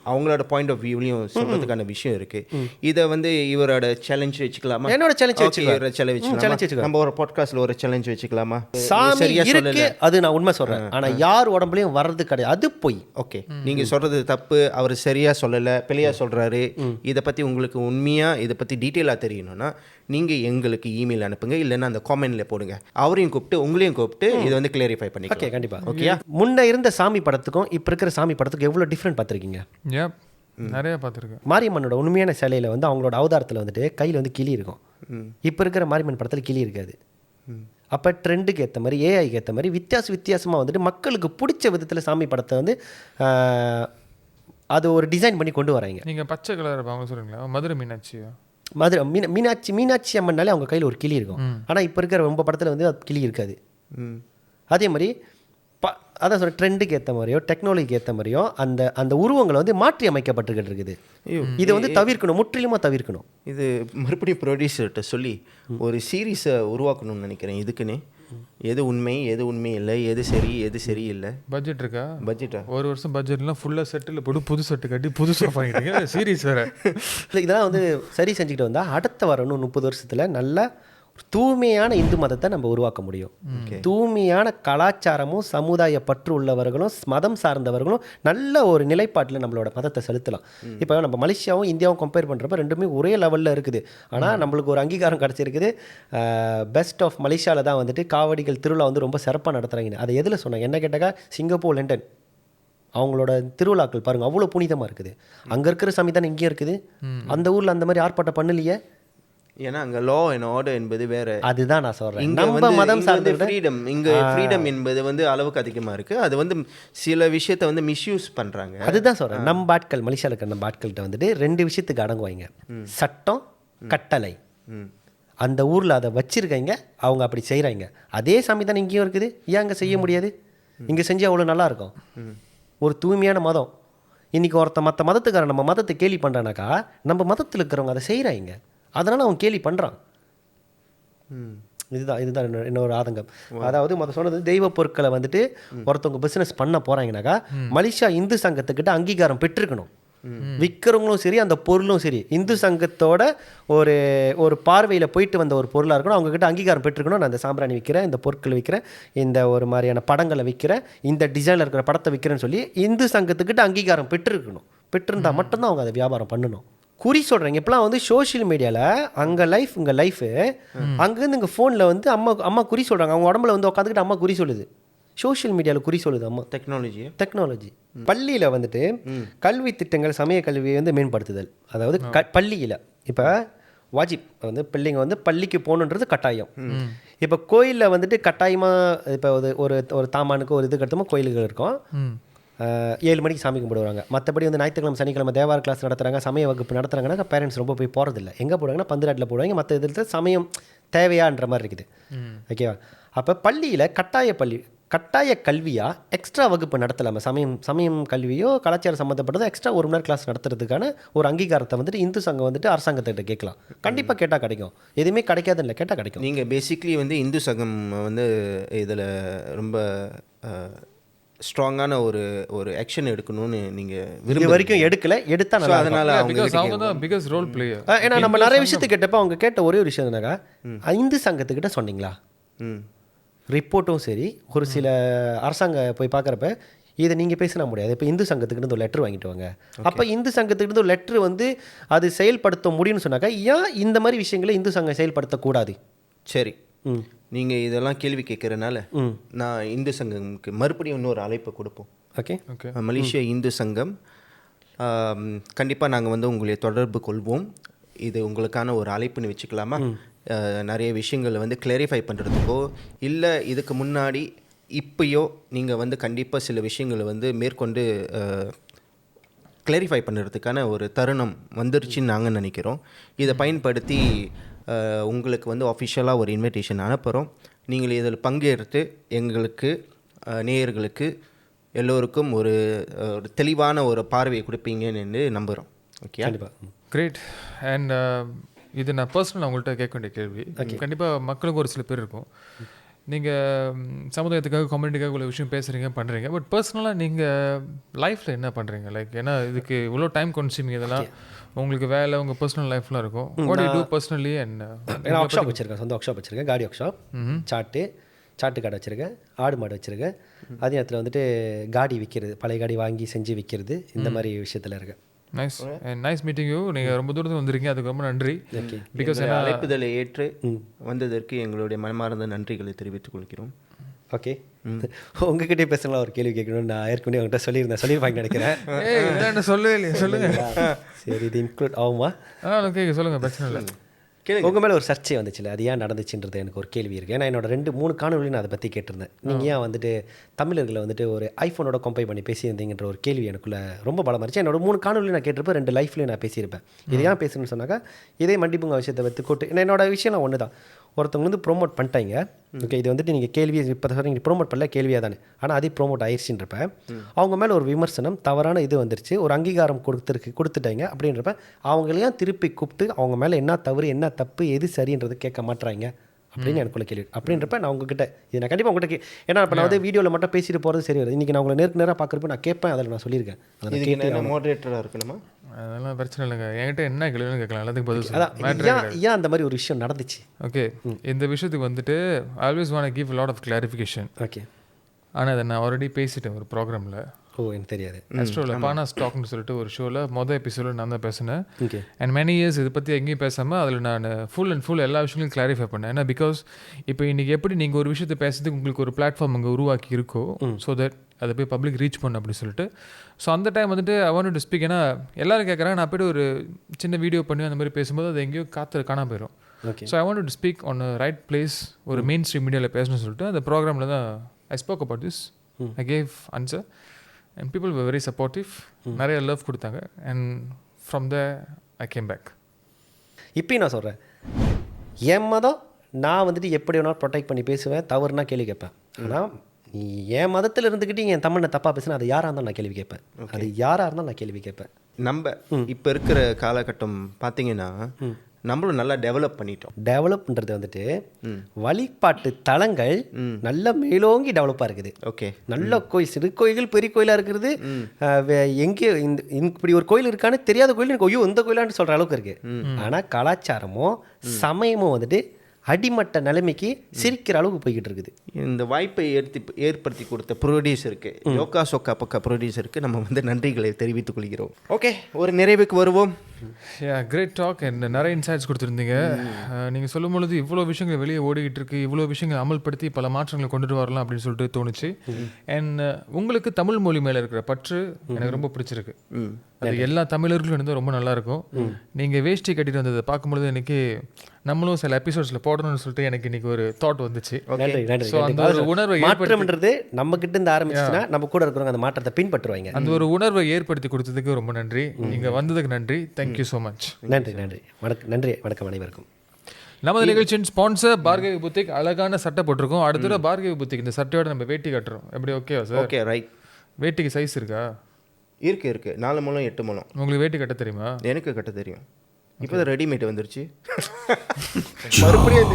அவங்களோட பாயிண்ட் ஆஃப் வியூலையும் சொல்கிறதுக்கான விஷயம் இருக்குது. இதை வந்து இவரோட சேலஞ்ச் வச்சுக்கலாமா? என்னோட சேலஞ்ச் வச்சுக்கலாம். நம்ம ஒரு பாட்காஸ்ட்டில் ஒரு சேலஞ்ச் வச்சுக்கலாமா? சாமி இருக்கு, அது நான் உண்மை சொல்கிறேன். ஆனால் யார் உடம்புலையும் வர்றது கிடையாது, அது போய். ஓகே, நீங்கள் சொல்கிறது தப்பு, அவர் சரியாக சொல்லலை, பிள்ளையாக சொல்கிறாரு. இதை பற்றி உங்களுக்கு உண்மையாக இதை பற்றி டீட்டெயிலாக தெரியணும்னா நீங்கள் எங்களுக்கு இமெயில் அனுப்புங்க, இல்லைன்னா அந்த காமெண்ட்ல போடுங்க. அவரையும் கூப்பிட்டு உங்களையும் கூப்பிட்டு இதை வந்து கிளாரிஃபை பண்ணி. ஓகே, கண்டிப்பாக. ஓகே, முன்ன இருந்த சாமி படத்துக்கும் இப்போ இருக்கிற சாமி படத்துக்கும் எவ்வளோ டிஃப்ரெண்ட் பார்த்துருக்கீங்க? நிறைய பார்த்துருக்கேன். மாரியம்மனோட உண்மையான சிலையில் வந்து அவங்களோட அவதாரத்தில் வந்துட்டு கையில் வந்து கிளி இருக்கும். இப்போ இருக்கிற மாரியம்மன் படத்தில் கிளி இருக்காது. அப்போ ட்ரெண்டுக்கு ஏற்ற மாதிரி, ஏஐக்கு ஏற்ற மாதிரி வித்தியாசமாக வந்துட்டு மக்களுக்கு பிடிச்ச விதத்தில் சாமி படத்தை வந்து அது ஒரு டிசைன் பண்ணி கொண்டு வராங்க. நீங்கள் பச்சை கலர் அவங்க சொல்கிறீங்களா? மதுரை மீனாட்சியா? மீனாட்சி அம்மன்னாலே அவங்க கையில் ஒரு கிளி இருக்கும். ஆனால் இப்போ இருக்கிற ரொம்ப படத்தில் வந்து அது கிளி இருக்காது. அதே மாதிரி அதான் சொல்ற ட்ரெண்டுக்கு ஏற்ற மாதிரியோ டெக்னாலஜிக்கு ஏற்ற மாதிரியோ அந்த உருவங்களை வந்து மாற்றி அமைக்கப்பட்டுக்கிட்டு இருக்குது. இதை வந்து தவிர்க்கணும், முற்றிலுமாக தவிர்க்கணும். இது மறுபடியும் ப்ரொடியூசர்கிட்ட சொல்லி ஒரு சீரீஸை உருவாக்கணும்னு நினைக்கிறேன். இதுக்குன்னு எது உண்மை எது உண்மை இல்லை, எது சரி எது சரி இல்லை. பட்ஜெட் இருக்கா? பட்ஜெட்டா? ஒரு வருஷம் பட்ஜெட்லாம் ஃபுல்லாக செட்டில் போட்டு புது செட்டு கட்டி புது சோஃபா வாங்கிட்டீங்க. சீரீஸ் வேறு. இதெல்லாம் வந்து சரி செஞ்சுக்கிட்டு வந்தால் அடுத்த வர 30 வருஷத்தில் நல்ல தூய்மையான இந்து மதத்தை நம்ம உருவாக்க முடியும். தூய்மையான கலாச்சாரமும் சமுதாய பற்று உள்ளவர்களும் மதம் சார்ந்தவர்களும் நல்ல ஒரு நிலைப்பாட்டில் நம்மளோட மதத்தை செலுத்தலாம். இப்போ நம்ம மலேசியாவும் இந்தியாவும் கம்பேர் பண்ணுறப்ப ரெண்டுமே ஒரே லெவலில் இருக்குது. ஆனால் நம்மளுக்கு ஒரு அங்கீகாரம் கிடச்சிருக்குது. பெஸ்ட் ஆஃப் மலேசியாவில் தான் வந்துட்டு காவடிகள் திருவிழா வந்து ரொம்ப சிறப்பாக நடத்துகிறாங்க. அதை எதில் சொன்னாங்க என்ன கேட்டாக்கா, சிங்கப்பூர், லண்டன் அவங்களோட திருவிழாக்கள் பாருங்கள் அவ்வளோ புனிதமாக இருக்குது. அங்கே இருக்கிற சாமி தானே இங்கேயும் இருக்குது. அந்த ஊரில் அந்த மாதிரி ஆர்ப்பாட்டம் பண்ணலையே. ஏன்னா அங்கே லா அண்ட் ஆர்டர் என்பது வேற. அதுதான் நான் சொல்கிறேன். நம்ம மதம் சார்ந்த ஃப்ரீடம், இங்கே ஃப்ரீடம் என்பது வந்து அளவுக்கு அதிகமாக இருக்குது. அது வந்து சில விஷயத்தை வந்து மிஸ்யூஸ் பண்ணுறாங்க. அதுதான் சொல்கிறேன். நம்ம ஆட்கள், மலேசியாவில் இருக்கிற நம்ம ஆட்கள்கிட்ட வந்துட்டு 2 விஷயத்துக்கு அடங்குவாங்க, சட்டம், கட்டளை. அந்த ஊரில் அதை வச்சிருக்காங்க, அவங்க அப்படி செய்கிறாங்க. அதே சாமி தானே இங்கேயும் இருக்குது. ஏன் அங்கே செய்ய முடியாது? இங்கே செஞ்சால் அவ்வளோ நல்லாயிருக்கும். ஒரு தூய்மையான மதம். இன்றைக்கி மற்ற மதத்துக்காரன் நம்ம மதத்தை கேலி பண்ணுறானாக்கா, நம்ம மதத்தில் இருக்கிறவங்க அதை செய்கிறாங்க, அதனால் அவன் கேலி பண்ணுறான். இதுதான் இன்னொரு ஆதங்கம். அதாவது சொன்னது தெய்வ பொருட்களை வந்துட்டு ஒருத்தவங்க பிஸ்னஸ் பண்ண போகிறாங்கனாக்கா மலேசியா இந்து சங்கத்துக்கிட்ட அங்கீகாரம் பெற்றிருக்கணும். விற்கிறவங்களும் சரி அந்த பொருளும் சரி இந்து சங்கத்தோட ஒரு பார்வையில் போயிட்டு வந்த ஒரு பொருளாக இருக்கணும். அவங்கக்கிட்ட அங்கீகாரம் பெற்றிருக்கணும். நான் இந்த சாம்பிராணி விற்கிறேன், இந்த பொருட்களை விற்கிறேன், இந்த ஒரு மாதிரியான படங்களை விற்கிறேன், இந்த டிசைனில் இருக்கிற படத்தை விற்கிறேன்னு சொல்லி இந்து சங்கத்துக்கிட்ட அங்கீகாரம் பெற்றிருக்கணும். பெற்றிருந்தால் மட்டும்தான் அவங்க அதை வியாபாரம் பண்ணணும். குறி சொல்கிறீங்க. இப்போலாம் வந்து சோஷியல் மீடியாவில் அங்கே லைஃப் இங்கே லைஃபு, அங்கேருந்து இங்கே ஃபோனில் வந்து அம்மா குறி சொல்கிறாங்க. அவங்க உடம்புல வந்து உட்காந்துக்கிட்டு அம்மா குறி சொல்லுது. சோஷியல் மீடியாவில் குறி சொல்லுது அம்மா. டெக்னாலஜி. பள்ளியில் வந்துட்டு கல்வி திட்டங்கள், சமய கல்வியை வந்து மேம்படுத்துதல். அதாவது பள்ளியில் இப்போ வாஜிப் வந்து பிள்ளைங்க வந்து பள்ளிக்கு போகணுன்றது கட்டாயம். இப்போ கோயிலில் வந்துட்டு கட்டாயமாக இப்போ ஒரு தாமானுக்கு ஒரு இது கட்டமாக கோயில்கள் இருக்கும். 7 மணிக்கு சாமி கும்பிடுவாங்க. மற்றபடி வந்து ஞாயிற்றுக்கிழமை சனிக்கிழமை தேவார கிளாஸ் நடத்துகிறாங்க, சமய வகுப்பு நடத்துகிறாங்கன்னா பேரண்ட்ஸ் ரொம்ப போய் போகிறதில்ல. எங்கே போடுவாங்கன்னா பந்துராட்டில் போடுவாங்க. மற்ற இதில் சமயம் தேவையான்ற மாதிரி இருக்குது. ஓகேவா? அப்போ பள்ளியில் கட்டாய கல்வியாக எக்ஸ்ட்ரா வகுப்பு நடத்தலாமல் சமயம் கல்வியோ கலாச்சாரம் சம்மந்தப்பட்டதோ எக்ஸ்ட்ரா 1 மணி நேரம் கிளாஸ் நடத்துறதுக்கான ஒரு அங்கீகாரத்தை வந்துட்டு இந்து சங்கம் வந்துட்டு அரசாங்கத்திட்ட கேட்கலாம். கண்டிப்பாக கேட்டால் கிடைக்கும். எதுவுமே கிடைக்காதுன்னு இல்லை, கேட்டால் கிடைக்கும். நீங்கள் பேசிக்லி வந்து இந்து சங்கம் வந்து இதில் ரொம்ப ஸ்ட்ராங்கான ஒரு ஆக்ஷன் எடுக்கணும்னு நீங்கள் இது வரைக்கும் எடுத்தா நல்லா. அதனால அவங்க தான் பிகஸ்ட் ரோல் பிளேயர். ஏன்னா நம்ம நிறைய விஷயத்துக்கு கேட்டப்போ அவங்க கேட்ட ஒரே ஒரு விஷயம் என்னக்கா, இந்து சங்கத்துக்கிட்ட சொன்னீங்களா? ரிப்போர்ட்டும் சரி, ஒரு சில அரசாங்க போய் பார்க்குறப்ப இதை நீங்கள் பேசினா முடியாது. இப்போ இந்து சங்கத்துக்கிட்ட ஒரு லெட்ரு வாங்கிட்டு வாங்க. அப்போ இந்து சங்கத்துக்கிட்ட ஒரு லெட்ரு வந்து அது செயல்படுத்த முடியும்னு சொன்னாக்கா, ஏன் இந்த மாதிரி விஷயங்களை இந்து சங்கம் செயல்படுத்தக்கூடாது? சரி, நீங்கள் இதெல்லாம் கேள்வி கேட்குறனால நான் இந்து சங்கம்க்கு மறுபடியும் இன்னொரு அழைப்பை கொடுப்போம். ஓகே. மலேசியா இந்து சங்கம் கண்டிப்பாக நாங்கள் வந்து உங்களை தொடர்பு கொள்வோம். இது உங்களுக்கான ஒரு அழைப்புன்னு வச்சுக்கலாமா? நிறைய விஷயங்களை வந்து கிளாரிஃபை பண்ணுறதுக்கோ இல்லை இதுக்கு முன்னாடி இப்போயோ நீங்கள் வந்து கண்டிப்பாக சில விஷயங்களை வந்து மேற்கொண்டு கிளாரிஃபை பண்ணுறதுக்கான ஒரு தருணம் வந்துருச்சுன்னு நாங்கள் நினைக்கிறோம். இதை பயன்படுத்தி உங்களுக்கு வந்து ஆஃபிஷியலாக ஒரு இன்விடேஷன் அனுப்புகிறோம். நீங்கள் இதில் பங்கேற்று எங்களுக்கு நேயர்களுக்கு எல்லோருக்கும் ஒரு தெளிவான ஒரு பார்வையை கொடுப்பீங்கன்னு நம்புகிறோம். ஓகே, கண்டிப்பாக. கிரேட். அண்ட் இது நான் பர்சனல் உங்கள்கிட்ட கேட்க வேண்டிய கேள்வி. கண்டிப்பாக மக்களுக்கு ஒரு சில பேர் இருக்கும், நீங்கள் சமுதாயத்துக்காக கம்யூனிட்டிக்காக இவ்வளோ விஷயம் பேசுகிறீங்க பண்ணுறீங்க, பட் பர்சனலாக நீங்கள் லைஃப்பில் என்ன பண்ணுறீங்க? லைக் ஏன்னா இதுக்கு இவ்வளோ டைம் கன்சியூமிங், இதெல்லாம் உங்களுக்கு வேலை, உங்கள் பர்சனல் லைஃப்லாம் இருக்கும். What you do personally? And நான் ஒர்க் ஷாப் வச்சுருக்கேன், சொந்த ஒர்க் ஷாப் வச்சுருக்கேன், காடி ஒர்க் ஷாப், சாட்டு கடை வச்சுருக்கேன், ஆடு மாடு வச்சுருக்கேன். அதே நேரத்தில் வந்துட்டு காடி விற்கிறது, பழைய காடி வாங்கி செஞ்சு விற்கிறது, இந்த மாதிரி விஷயத்தில் இருக்கேன். Nice nice meeting you. நீங்கள் ரொம்ப தூரத்தில் வந்துருக்கீங்க, அதுக்கு ரொம்ப நன்றி. பிகாஸ் அழைப்புதலை ஏற்று வந்ததற்கு எங்களுடைய மனமார்ந்த நன்றிகளை தெரிவித்துக் கொள்கிறோம். ஓகே, உங்ககிட்டே பேசலாம். ஒரு கேள்வி கேட்கணும்னு நான் ஏற்கனவே உங்கள்கிட்ட சொல்லியிருப்பாங்க நினைக்கிறேன். சொல்லவே இல்லையா? சொல்லுங்கள். சரி, இது இன்க்ளூட் ஆகுமா? ஓகே, சொல்லுங்கள், பிரச்சனை இல்லை. உங்கள் மேலே ஒரு சர்ச்சை வந்துச்சுல்ல, அது ஏன் நடந்துச்சுன்றது எனக்கு ஒரு கேள்வி இருக்குது. ஏன்னா என்னோட 2-3 காணொலியும் நான் அதை பற்றி கேட்டிருந்தேன். நீங்கள் ஏன் வந்துட்டு தமிழர்களை வந்துட்டு ஒரு ஐஃபோனோட கம்பேர் பண்ணி பேசியிருந்தீங்கன்ற ஒரு கேள்வி எனக்குள்ளே ரொம்ப பலமாக இருந்துச்சு. என்னோட 3 காணொலியும் நான் கேட்டிருப்பேன், 2 லைஃப்லையும் நான் பேசியிருப்பேன். இது ஏன் பேசணும்னு சொன்னாக்கா, இதே மண்டிப்புங்க விஷயத்தை வைத்து கூட்டு என்னோட விஷயம் ஒன்று தான். ஒருத்தவங்க வந்து ப்ரோமோட் பண்ணிட்டாங்க. ஓகே, இது வந்துட்டு நீங்கள் கேள்வி இப்போ நீங்கள் ப்ரோமோட் பண்ணல, கேள்வியாக தானே, ஆனால் அதே ப்ரோமோட் ஆயிடுச்சுன்றப்ப அவங்க மேலே ஒரு விமர்சனம், தவறான இது வந்துருச்சு, ஒரு அங்கீகாரம் கொடுத்துட்டாங்க அப்படின்றப்ப அவங்களையும் திருப்பி கூப்பிட்டு அவங்க மேலே என்ன தவறு, என்ன தப்பு, எது சரின்றது கேட்க மாட்டுறாங்க அப்படின்னு எனக்குள்ள கேள்வி. அப்படின்றப்ப நான் உங்ககிட்ட இது நான் கண்டிப்பாக உங்கள்கிட்ட ஏன்னா இப்போ நான் வந்து வீடியோவில் மட்டும் பேசிட்டு போகிறது சரி வருது. இன்றைக்கி நான் உங்களை நேராக பார்க்குறப்ப நான் கேட்பேன், அதில் நான் சொல்லியிருக்கேன். அதுக்கு மாடரேட்டராக இருக்கணுமா? அதெல்லாம் பிரச்சனை இல்லைங்க, என்கிட்ட என்ன கேள்வின்னு கேட்கலாம், எல்லாத்துக்கும் பதில். அதான் ஏன் அந்த மாதிரி ஒரு விஷயம் நடந்துச்சு? ஓகே, இந்த விஷயத்துக்கு வந்துட்டு I always want to give lot of clarification. Okay, ஆனால் அதை நான் ஆல்ரெடி பேசிட்டேன் ஒரு ப்ரோக்ராமில். ஓ, எனக்கு தெரியாது. அஸ்ட்ரோவில் பானா ஸ்டாக்னு சொல்லிட்டு ஒரு ஷோவில் எபிசோடில் நான் தான் பேசினேன். ஓகே, அண்ட் மெனி இயர்ஸ் இதை பற்றி எங்கேயும் பேசாமல் அதில் நான் ஃபுல் எல்லா விஷயங்களையும் கிளாரிஃபை பண்ணேன். ஏன்னா பிகாஸ் இப்போ இன்றைக்கி எப்படி நீங்கள் ஒரு விஷயத்தை பேசுறதுக்கு உங்களுக்கு ஒரு பிளாட்ஃபார்ம் அங்கே உருவாக்கி இருக்கோ, ஸோ தட் அதை போய் பப்ளிக் ரீச் பண்ண அப்படின்னு சொல்லிட்டு. ஸோ அந்த டைம் வந்துட்டு ஐ வாண்ட் டு ஸ்பீக். ஏன்னா எல்லோரும் கேட்குறாங்க, நான் போய்ட்டு ஒரு சின்ன வீடியோ பண்ணி அந்த மாதிரி பேசும்போது அது எங்கேயோ காணாம போயிடும். So I want to speak on right place, ஒரு மெயின் ஸ்ட்ரீம் மீடியாவில் பேசணும்னு சொல்லிட்டு அந்த ப்ரோக்ராமில் தான் I spoke about this. I gave answer and people were very supportive, நிறைய லவ் கொடுத்தாங்க. And from the I came back. இப்போயும் நான் சொல்கிறேன், என் மதம் நான் வந்துட்டு எப்படி வேணாலும் ப்ரொடெக்ட் பண்ணி பேசுவேன், தவறுனா கேள்வி கேட்பேன். ஆனால் நீ என் மதத்தில் இருந்துக்கிட்டு என் தமிழை தப்பாக பேசுனா அது யாராக இருந்தாலும் நான் கேள்வி கேட்பேன். அது யாராக இருந்தாலும் நான் கேள்வி கேட்பேன். நம்ம இப்போ இருக்கிற காலகட்டம் பார்த்தீங்கன்னா நம்மளும் நல்லா டெவலப் பண்ணிட்டோம். டெவலப்ன்றது வந்துட்டு வழிபாட்டு தலங்கள் நல்ல மேலோங்கி டெவலப்பாக இருக்குது. ஓகே, நல்ல கோயில், சிறு கோயில்கள் பெரிய கோயிலாக இருக்கிறது. எங்கே இப்படி ஒரு கோயில் இருக்கான்னு தெரியாத கோயில் எனக்கு ஐயோ இந்த கோயிலான்னு சொல்கிற அளவுக்கு இருக்குது. ஆனால் கலாச்சாரமும் சமயமும் வந்துட்டு அடிமட்ட நிலைமைக்கு சிரிக்கிற அளவுக்கு போய்கிட்டு இருக்குது. இந்த வாய்ப்பை ஏற்படுத்தி கொடுத்த ப்ரொடியூசருக்கு, யோகா சொக்கா பக்கா ப்ரொடியூசருக்கு நம்ம வந்து நன்றிகளை தெரிவித்துக் கொள்கிறோம். ஓகே, ஒரு நிறைவுக்கு வருவோம். கிரேட் டாக் அண்ட் நிறைய இன்சைட்ஸ் கொடுத்துருந்தீங்க. நீங்கள் சொல்லும் பொழுது இவ்வளோ விஷயங்கள் வெளியே ஓடிக்கிட்டு இருக்கு, இவ்வளோ விஷயங்கள் அமல்படுத்தி பல மாற்றங்களை கொண்டுட்டு வரலாம் அப்படின்னு சொல்லிட்டு தோணுச்சு. அண்ட் உங்களுக்கு தமிழ் மொழி மேலே இருக்கிற பற்று எனக்கு ரொம்ப பிடிச்சிருக்கு. அது எல்லா தமிழர்களும் இருந்தால் ரொம்ப நல்லாயிருக்கும். நீங்கள் வேஷ்டி கட்டிட்டு வந்ததை பார்க்கும்பொழுது எனக்கு நம்மளும் சில எபிசோட்ஸில் போடணும்னு சொல்லிட்டு எனக்கு இன்னைக்கு ஒரு தாட் வந்துச்சு. ஸோ அந்த ஒரு உணர்வை மாற்றம்ன்றது நம்ம கிட்ட இருந்து ஆரம்பிச்சுன்னா நம்ம கூட இருக்கிறவங்க அந்த மாற்றத்தை பின்பற்றுவாங்க. அந்த ஒரு உணர்வை ஏற்படுத்தி கொடுத்ததுக்கு ரொம்ப நன்றி. நீங்கள் வந்ததுக்கு நன்றி. Thank you so much. நன்றி நன்றி வணக்கம் அனைவருக்கும். நமது நிகழ்ச்சியின் ஸ்பான்சர் பார்கவி புத்திக். அழகான சட்டை போட்டிருக்கோம். அடுத்த பார்கவி புத்திக் இந்த சட்டையோட நம்ம வேட்டி கட்டுறோம். எப்படி ஓகேவா சார்? Okay, right. வேட்டிக்கு சைஸ் இருக்கா? இருக்கு 4 முழம் 8 முழம். உங்களுக்கு வேட்டி கட்ட தெரியுமா? எனக்கு கட்ட தெரியும். இப்போ தான் ரெடிமேட் வந்துருச்சு. மறுபடியும்